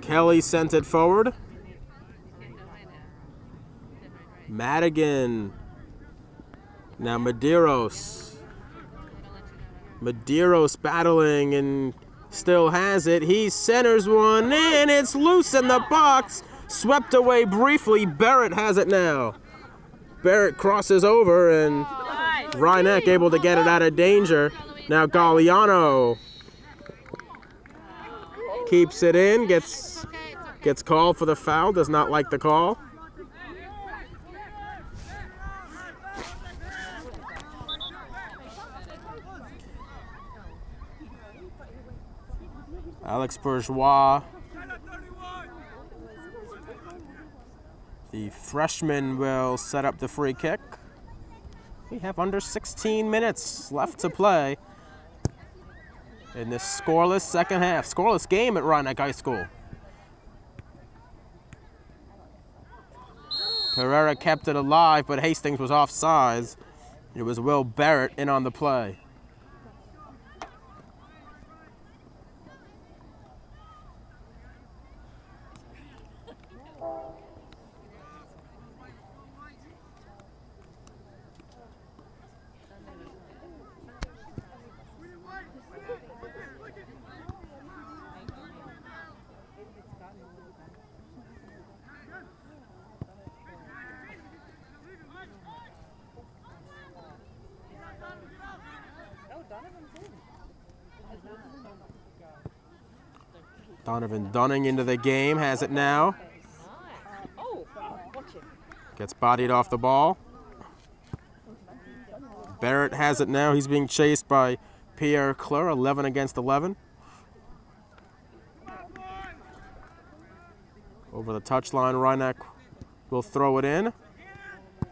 Kelly sent it forward. Madigan. Now Medeiros. Medeiros battling and still has it. He centers one in. It's loose in the box. Swept away briefly. Barrett has it now. Barrett crosses over and Rhinebeck able to get it out of danger. Now Galliano keeps it in, gets Gets called for the foul, does not like the call. Alex Bourgeois, the freshman, will set up the free kick. We have under 16 minutes left to play in this scoreless second half. Scoreless game at Rhinebeck High School. Pereira kept it alive, but Hastings was offsides. It was Will Barrett in on the play. Donovan Dunning into the game, has it now. Gets bodied off the ball. Barrett has it now. He's being chased by Pierre Clure, 11 against 11. Over the touchline, Rhinebeck will throw it in.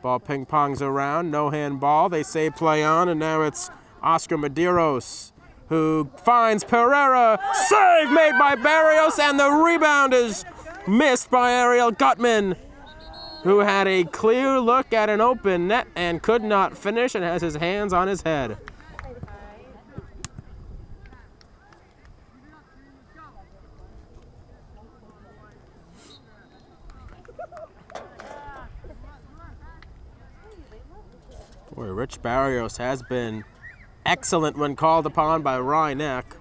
Ball ping-pongs around, no handball. They say play on, and now it's Oscar Medeiros who finds Pereira. Save made by Barrios, and the rebound is missed by Ariel Gutman, who had a clear look at an open net and could not finish and has his hands on his head. Boy, Rich Barrios has been excellent when called upon by Rhinebeck.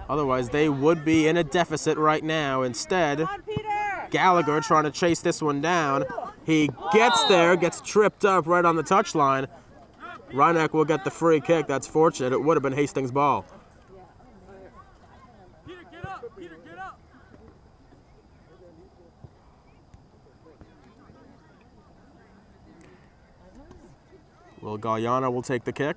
Otherwise, they would be in a deficit right now. Instead, Gallagher trying to chase this one down. He gets there, gets tripped up right on the touchline. Rhinebeck will get the free kick. That's fortunate. It would have been Hastings' ball. Peter, get up! Peter, get up! Will Galliano will take the kick.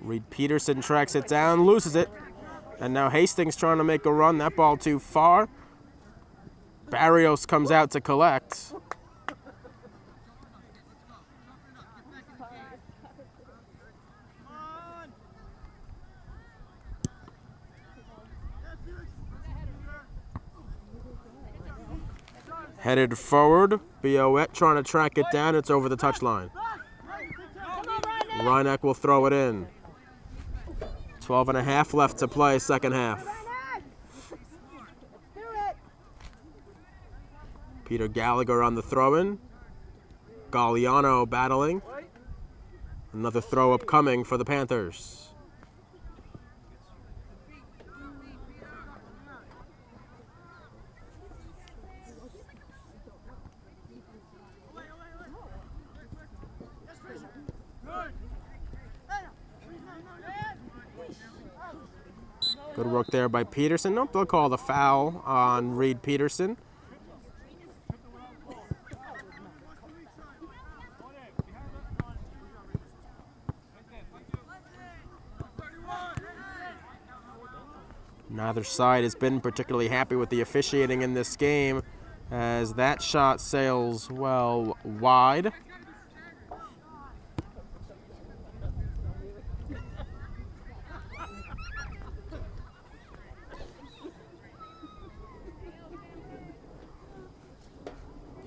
Reed Peterson tracks it down, loses it. And now Hastings trying to make a run. That ball too far. Barrios comes out to collect. Headed forward. Bioet trying to track it down. It's over the touchline. Rhinebeck will throw it in. 12 and a half left to play, second half. Peter Gallagher on the throw-in. Galliano battling. Another throw-up coming for the Panthers. Good work there by Peterson. Nope, they'll call the foul on Reed Peterson. Neither side has been particularly happy with the officiating in this game, as that shot sails well wide.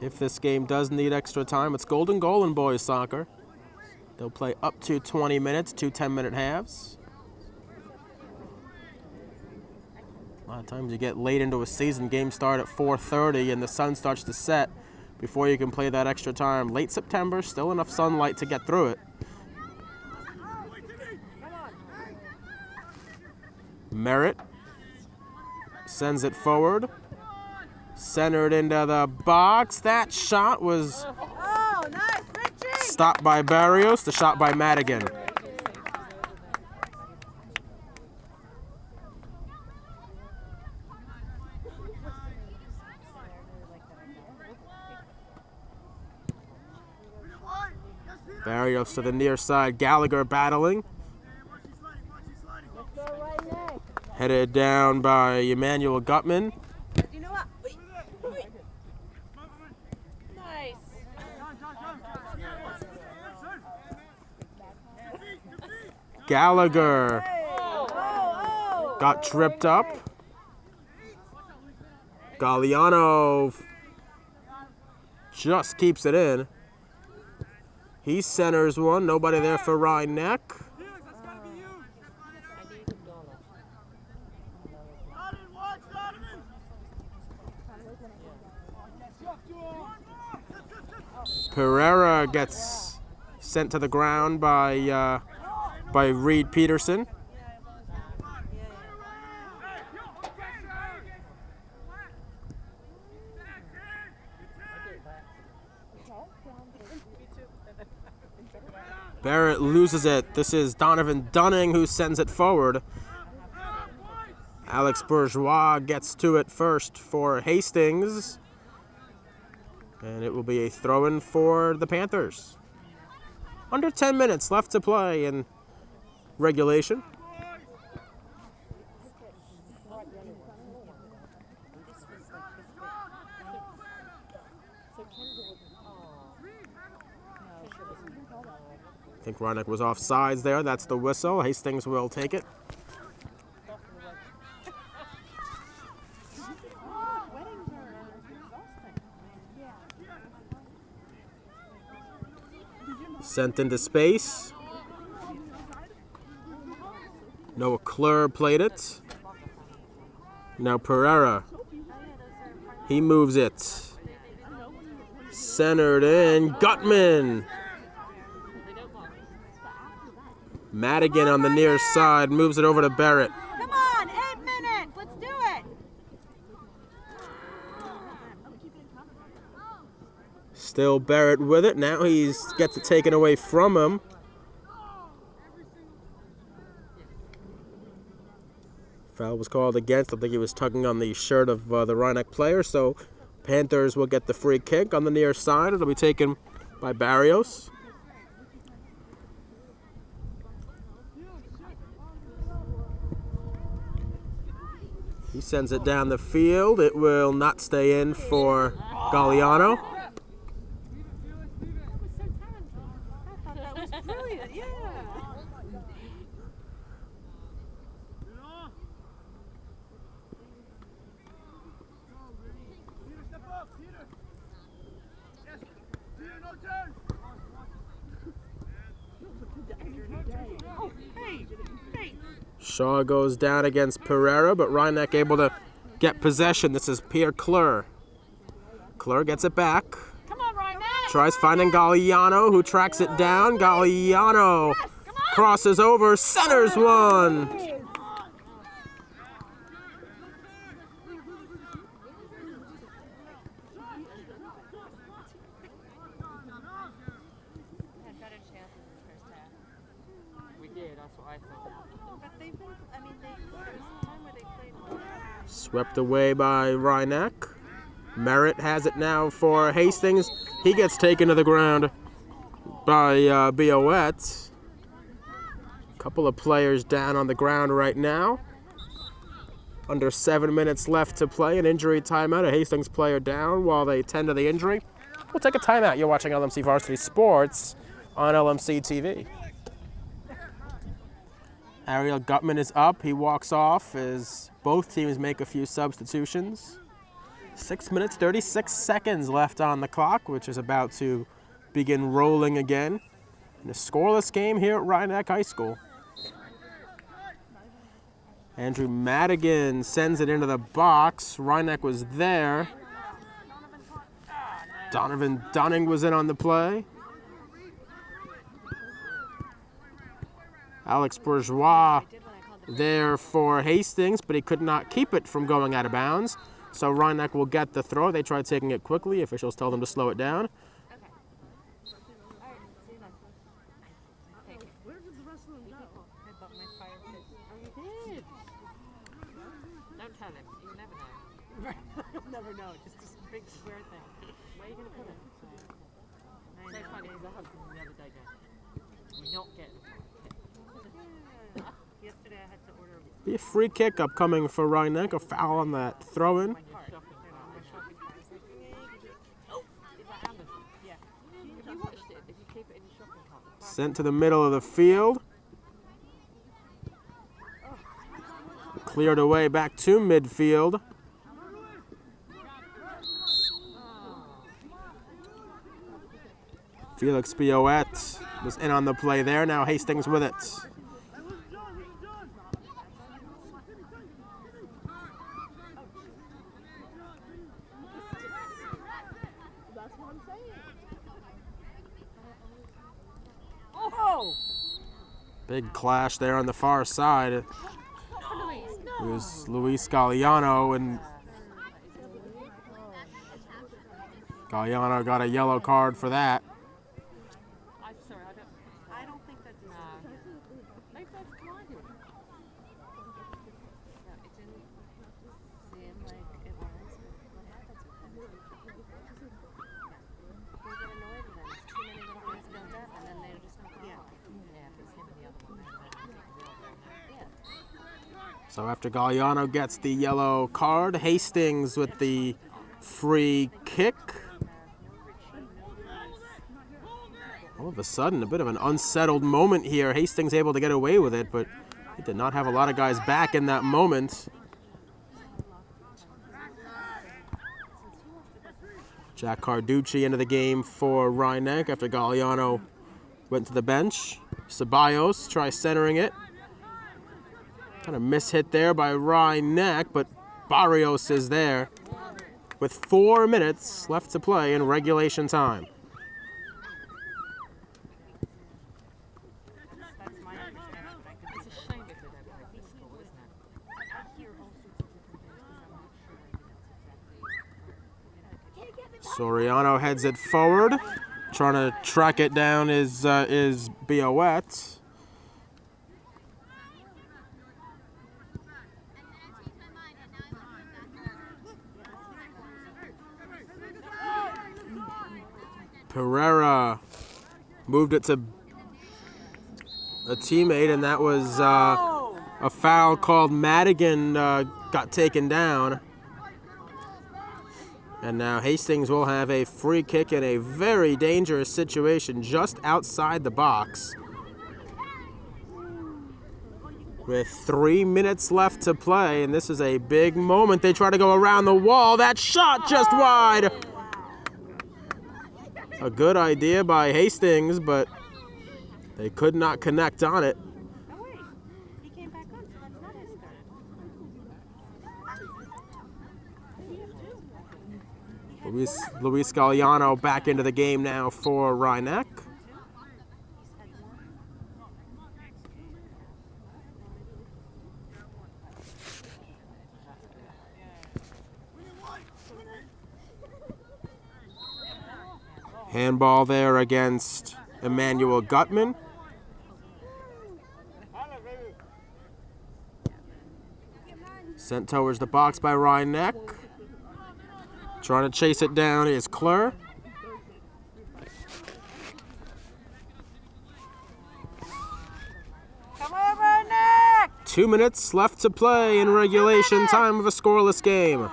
If this game does need extra time, it's Golden Goal in boys soccer. They'll play up to 20 minutes, 2 10-minute halves. A lot of times you get late into a season, games start at 4:30 and the sun starts to set before you can play that extra time. Late September, still enough sunlight to get through it. Merritt sends it forward. Centered into the box. That shot was Oh, nice, Richie! stopped by Barrios. The shot by Madigan. Barrios to the near side. Gallagher battling. Headed down by Emmanuel Gutman. You know what? Nice. Gallagher Oh. got tripped up. Galliano just keeps it in. He centers one. Nobody there for Rhinebeck. Pereira gets sent to the ground by Reed Peterson. Barrett loses it. This is Donovan Dunning who sends it forward. Alex Bourgeois gets to it first for Hastings. And it will be a throw-in for the Panthers. Under 10 minutes left to play in regulation. I think Ronick was off sides there. That's the whistle. Hastings will take it. Sent into space. Noah Klur played it. Now Pereira. He moves it. Centered in. Gutman. Madigan on the near side moves it over to Barrett. Come on, 8 minutes. Let's do it. Still Barrett with it. Now he gets it taken away from him. Foul was called against. I think he was tugging on the shirt of the Rhinebeck player. So Panthers will get the free kick on the near side. It'll be taken by Barrios. He sends it down the field. It will not stay in for Galliano. That was brilliant, yeah. Oh, hey. Shaw goes down against Pereira, but Rhinebeck able to get possession. This is Pierre Klur. Klur gets it back. Come on, Ryan. Tries finding Galliano, who tracks it down. Galliano crosses over, centers one. We did, that's what I thought. But they've been, I mean, there was a time where they played well. Swept away by Rhinebeck. Merritt has it now for Hastings. He gets taken to the ground by Biowet. A couple of players down on the ground right now. Under 7 minutes left to play. An injury timeout. A Hastings player down while they tend to the injury. We'll take a timeout. You're watching LMC Varsity Sports on LMC TV. Ariel Gutman is up. He walks off as both teams make a few substitutions. 6 minutes, 36 seconds left on the clock, which is about to begin rolling again in a scoreless game here at Rhinebeck High School. Andrew Madigan sends it into the box. Rhinebeck was there. Donovan Dunning was in on the play. Alex Bourgeois there for Hastings, but he could not keep it from going out of bounds. So Rhinebeck will get the throw. They try taking it quickly. Officials tell them to slow it down. Where did the rest of them go? I thought my fire pit. Oh, you did? Don't tell him. You'll never know. You'll never know. Just this big square thing. Where are you going to put it? So funny because I hugged him the other day going, we're not getting Yesterday I had to order Be a free kick upcoming for Rhinebeck. A foul on that throw-in. shopping cart. Yeah. If you watched it, if you keep it in your shopping cart, Sent to the middle of the field. Cleared away back to midfield. Felix Bioet was in on the play there. Now Hastings with it. oh! Big clash there on the far side. It was Luis Galliano, and Galliano got a yellow card for that. I'm sorry, I don't think that's they both collided. it didn't seem like it was, but what happens with them? They get annoyed with them. It's too many little things built up, and then they're just not going. Yeah, if it's him and the other one, Yeah. So after Galliano gets the yellow card, Hastings with the free kick. All of a sudden, a bit of an unsettled moment here. Hastings able to get away with it, but he did not have a lot of guys back in that moment. Jack Carducci into the game for Rhinebeck after Galliano went to the bench. Ceballos tries centering it. Kind of mishit there by Rhinebeck, but Barrios is there with 4 minutes left to play in regulation time. That's my understanding, but I could it's a shame if they don't play this school, isn't it? I hear all sorts of different things because I'm not sure Soriano heads it forward. Trying to track it down is Bioet. Pereira moved it to a teammate, and that was a foul called. Madigan got taken down. And now Hastings will have a free kick in a very dangerous situation just outside the box. With 3 minutes left to play, and this is a big moment. They try to go around the wall. That shot just wide. A good idea by Hastings, but they could not connect on it. Oh wait, he came back on, so that's not his third. Luis Galliano back into the game now for Rhinebeck. Handball there against Emmanuel Gutman. Sent towards the box by Rhinebeck. Trying to chase it down is Clur. Come on, Rhinebeck! 2 minutes left to play in regulation time of a scoreless game.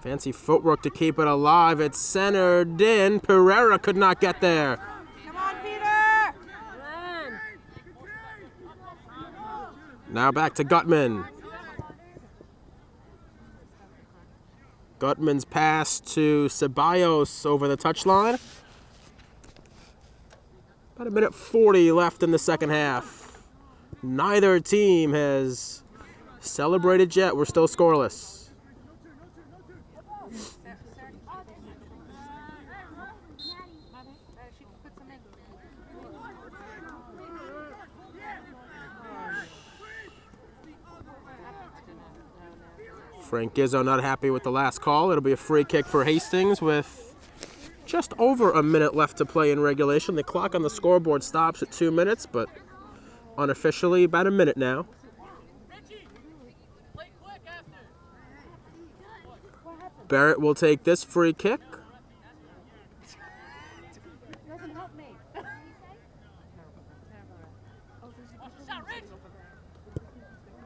Fancy footwork to keep it alive. It's centered in. Pereira could not get there. Come on, Peter! Now back to Gutman. Gutman's pass to Ceballos over the touchline. About a minute 40 left in the second half. Neither team has celebrated yet. We're still scoreless. Frank Gizzo not happy with the last call. It'll be a free kick for Hastings with just over a minute left to play in regulation. The clock on the scoreboard stops at 2 minutes, but unofficially about a minute now. Barrett will take this free kick.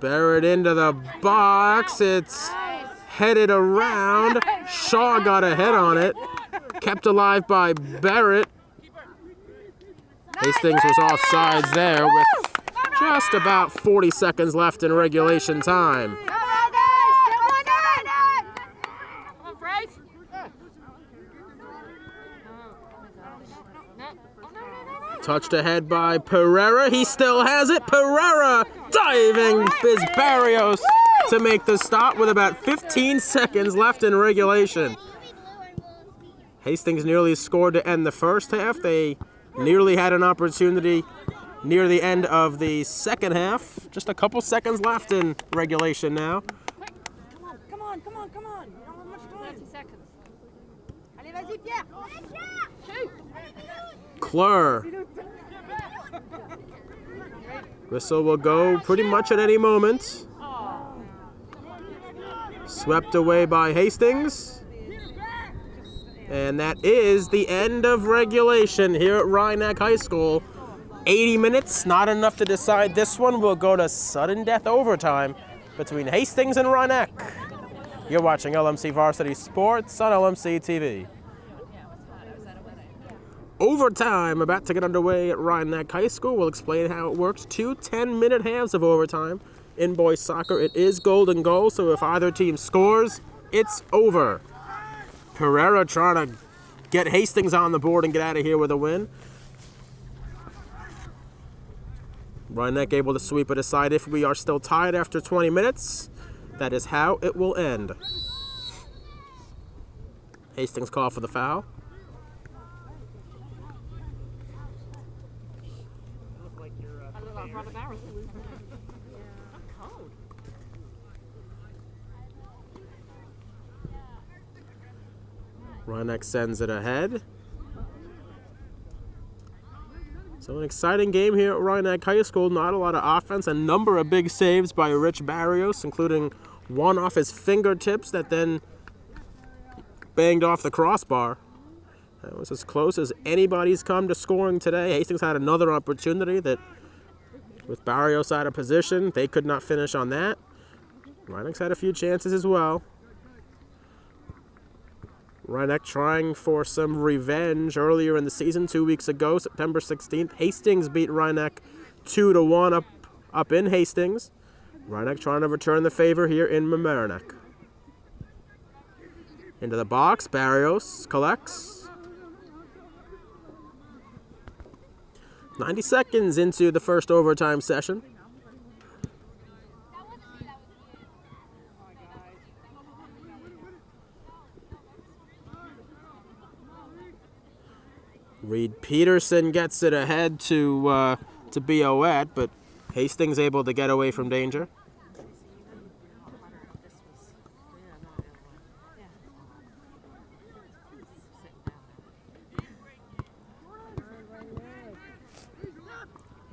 Barrett into the box. It's headed around. Shaw got a head on it. Kept alive by Barrett. Hastings was offsides there with just about 40 seconds left in regulation time. Touched ahead by Pereira. He still has it. Pereira diving is Barrios to make the stop with about 15 seconds left in regulation. Hastings nearly scored to end the first half. They nearly had an opportunity near the end of the second half. Just a couple seconds left in regulation now. Come on. You don't have much time. 30 seconds. Allez, vas-y, Pierre. Klur. Whistle will go pretty much at any moment. Swept away by Hastings. And that is the end of regulation here at Rhinebeck High School. 80 minutes, not enough to decide this one. We'll go to sudden death overtime between Hastings and Rhinebeck. You're watching LMC Varsity Sports on LMC TV. Overtime about to get underway at Rhinebeck High School. We'll explain how it works. 2 10-minute halves of overtime. In boys soccer, it is golden goal, so if either team scores, it's over. Pereira trying to get Hastings on the board and get out of here with a win. Rhinebeck able to sweep it aside. If we are still tied after 20 minutes, that is how it will end. Hastings call for the foul. Rhinebeck sends it ahead. So an exciting game here at Rhinebeck High School. Not a lot of offense. A number of big saves by Rich Barrios, including one off his fingertips that then banged off the crossbar. That was as close as anybody's come to scoring today. Hastings had another opportunity that, with Barrios out of position, they could not finish on that. Rhinebeck's had a few chances as well. Rhinebeck trying for some revenge earlier in the season 2 weeks ago, September 16th. Hastings beat Rhinebeck 2-1 up in Hastings. Rhinebeck trying to return the favor here in Mamaroneck. Into the box, Barrios collects. 90 seconds into the first overtime session. Reed Peterson gets it ahead to Bioet, but Hastings able to get away from danger.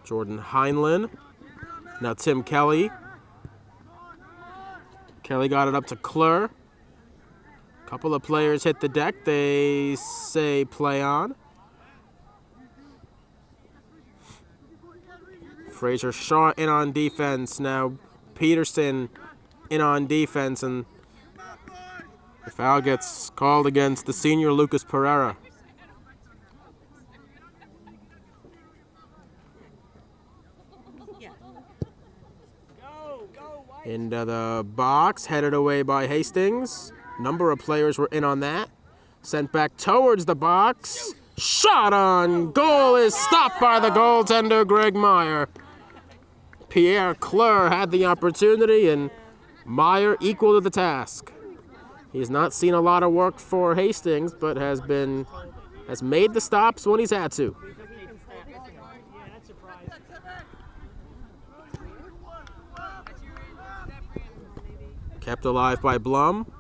Jordan Heinlein. Now Tim Kelly. Kelly got it up to Klur. A couple of players hit the deck. They say play on. Fraser Shaw in on defense. Now Peterson in on defense, and the foul gets called against the senior Lucas Pereira. Into the box, headed away by Hastings. Number of players were in on that. Sent back towards the box. Shot on goal is stopped by the goaltender, Greg Meyer. Pierre Klur had the opportunity, and Meyer equal to the task. He's not seen a lot of work for Hastings, but has made the stops when he's had to. Kept alive by Blum.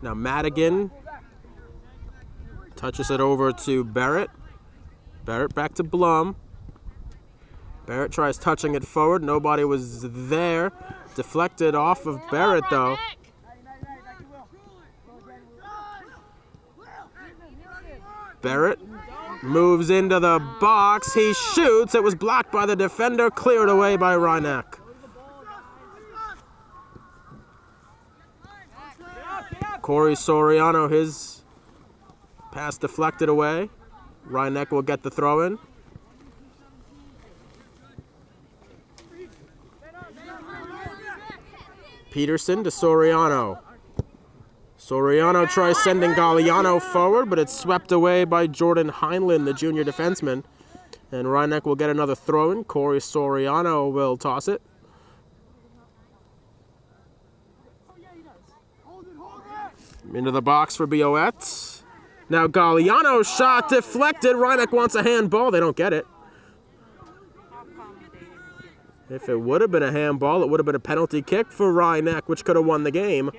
Now Madigan touches it over to Barrett. Barrett back to Blum. Barrett tries touching it forward. Nobody was there. Deflected off of Barrett, though. Barrett moves into the box. He shoots. It was blocked by the defender. Cleared away by Reinach. Corey Soriano, his pass deflected away. Reinach will get the throw in. Peterson to Soriano. Soriano tries sending Galliano forward, but it's swept away by Jordan Heinlein, the junior defenseman. And Reinach will get another throw in. Corey Soriano will toss it. Into the box for Bioette. Now Galliano's shot deflected. Reinach wants a handball. They don't get it. If it would have been a handball, it would have been a penalty kick for Reinach, which could have won the game.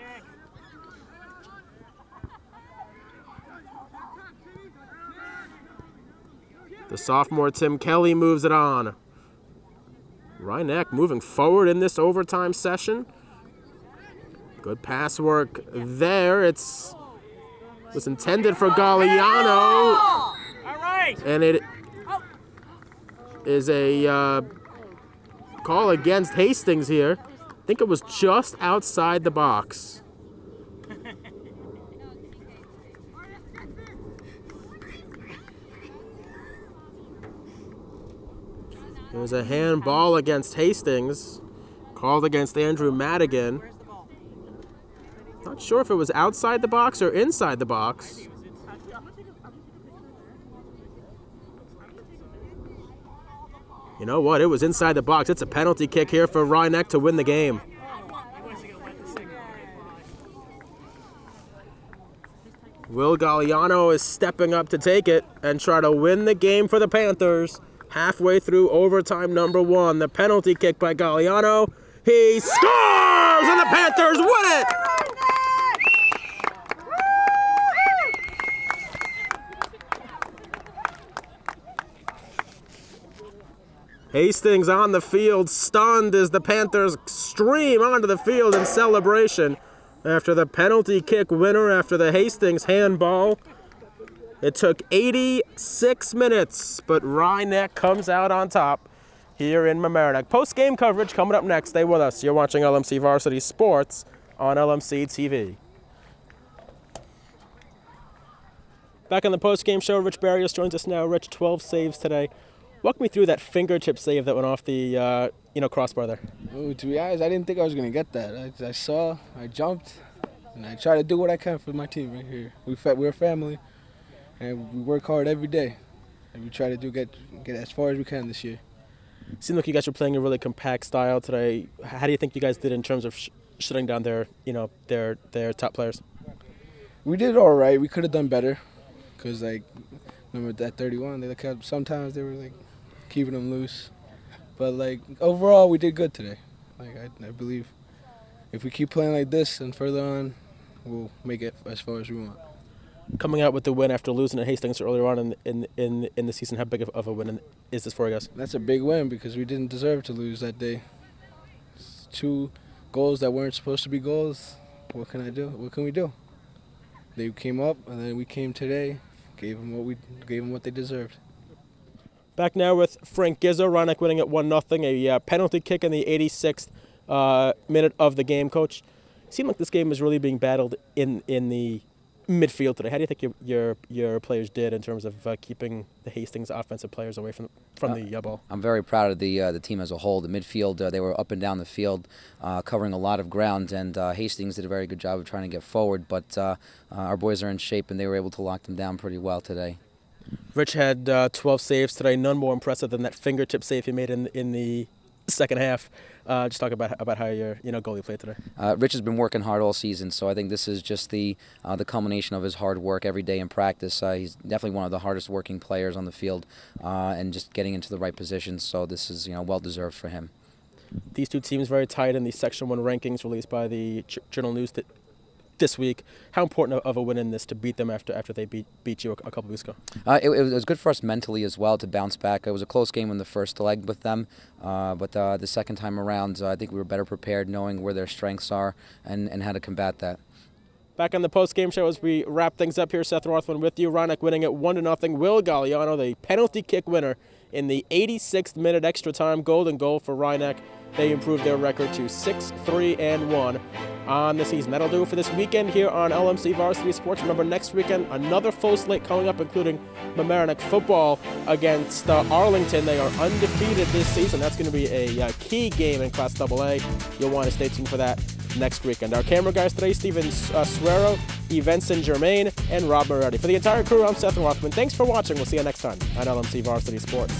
The sophomore Tim Kelly moves it on. Reinach moving forward in this overtime session. Good pass work there. It was intended for Galliano. All right. And it is a call against Hastings here. I think it was just outside the box. It was a handball against Hastings, called against Andrew Madigan. Not sure if it was outside the box or inside the box. You know what? It was inside the box. It's a penalty kick here for Reinach to win the game. Will Galliano is stepping up to take it and try to win the game for the Panthers. Halfway through overtime number 1, the penalty kick by Galliano. He scores, and the Panthers win it! Hastings on the field, stunned as the Panthers stream onto the field in celebration after the penalty kick winner after the Hastings handball. It took 86 minutes, but Reinach comes out on top here in Mamaroneck. Post-game coverage coming up next. Stay with us. You're watching LMC Varsity Sports on LMC TV. Back on the post-game show, Rich Barrios joins us now. Rich, 12 saves today. Walk me through that fingertip save that went off the crossbar there. Oh, to be honest, I didn't think I was going to get that. I saw, I jumped, and I try to do what I can for my team right here. We're a family, and we work hard every day, and we try to get as far as we can this year. Seemed like you guys were playing a really compact style today. How do you think you guys did in terms of shutting down their top players? We did all right. We could have done better, because remember that 31, sometimes they were keeping them loose. But overall, we did good today. I believe if we keep playing like this and further on, we'll make it as far as we want. Coming out with the win after losing at Hastings earlier on in the season, how big of a win is this for you guys? That's a big win because we didn't deserve to lose that day. It's 2 goals that weren't supposed to be goals. What can I do? What can we do? They came up, and then we came today, gave them what they deserved. Back now with Frank Gizzo. Reinach winning at 1-0. A penalty kick in the 86th minute of the game. Coach, it seemed like this game was really being battled in the midfield today. How do you think your players did in terms of keeping the Hastings offensive players away from the ball? I'm very proud of the team as a whole. The midfield, they were up and down the field, covering a lot of ground, and Hastings did a very good job of trying to get forward, but our boys are in shape, and they were able to lock them down pretty well today. Rich had 12 saves today, none more impressive than that fingertip save he made in the second half. Just talk about how your goalie played today. Rich has been working hard all season, so I think this is just the culmination of his hard work every day in practice. He's definitely one of the hardest working players on the field, and just getting into the right positions. So this is well deserved for him. These two teams very tight in the Section 1 rankings released by the Journal News this week. How important of a win in this to beat them after they beat you a couple weeks ago? It was good for us mentally as well to bounce back. It was a close game in the first leg with them, but the second time around, I think we were better prepared, knowing where their strengths are and how to combat that. Back on the post-game show as we wrap things up here, Seth Rothman with you. Rhinebeck winning it 1-0. Will Galliano, the penalty kick winner in the 86th minute extra time golden goal for Rhinebeck. They improved their record to 6-3-1 on the season. That'll do it for this weekend here on LMC Varsity Sports. Remember, next weekend, another full slate coming up, including Mamaroneck football against Arlington. They are undefeated this season. That's going to be a key game in Class AA. You'll want to stay tuned for that next weekend. Our camera guys today, Steven Suero, Evenson Germain, and Rob Moretti. For the entire crew, I'm Seth Rothman. Thanks for watching. We'll see you next time on LMC Varsity Sports.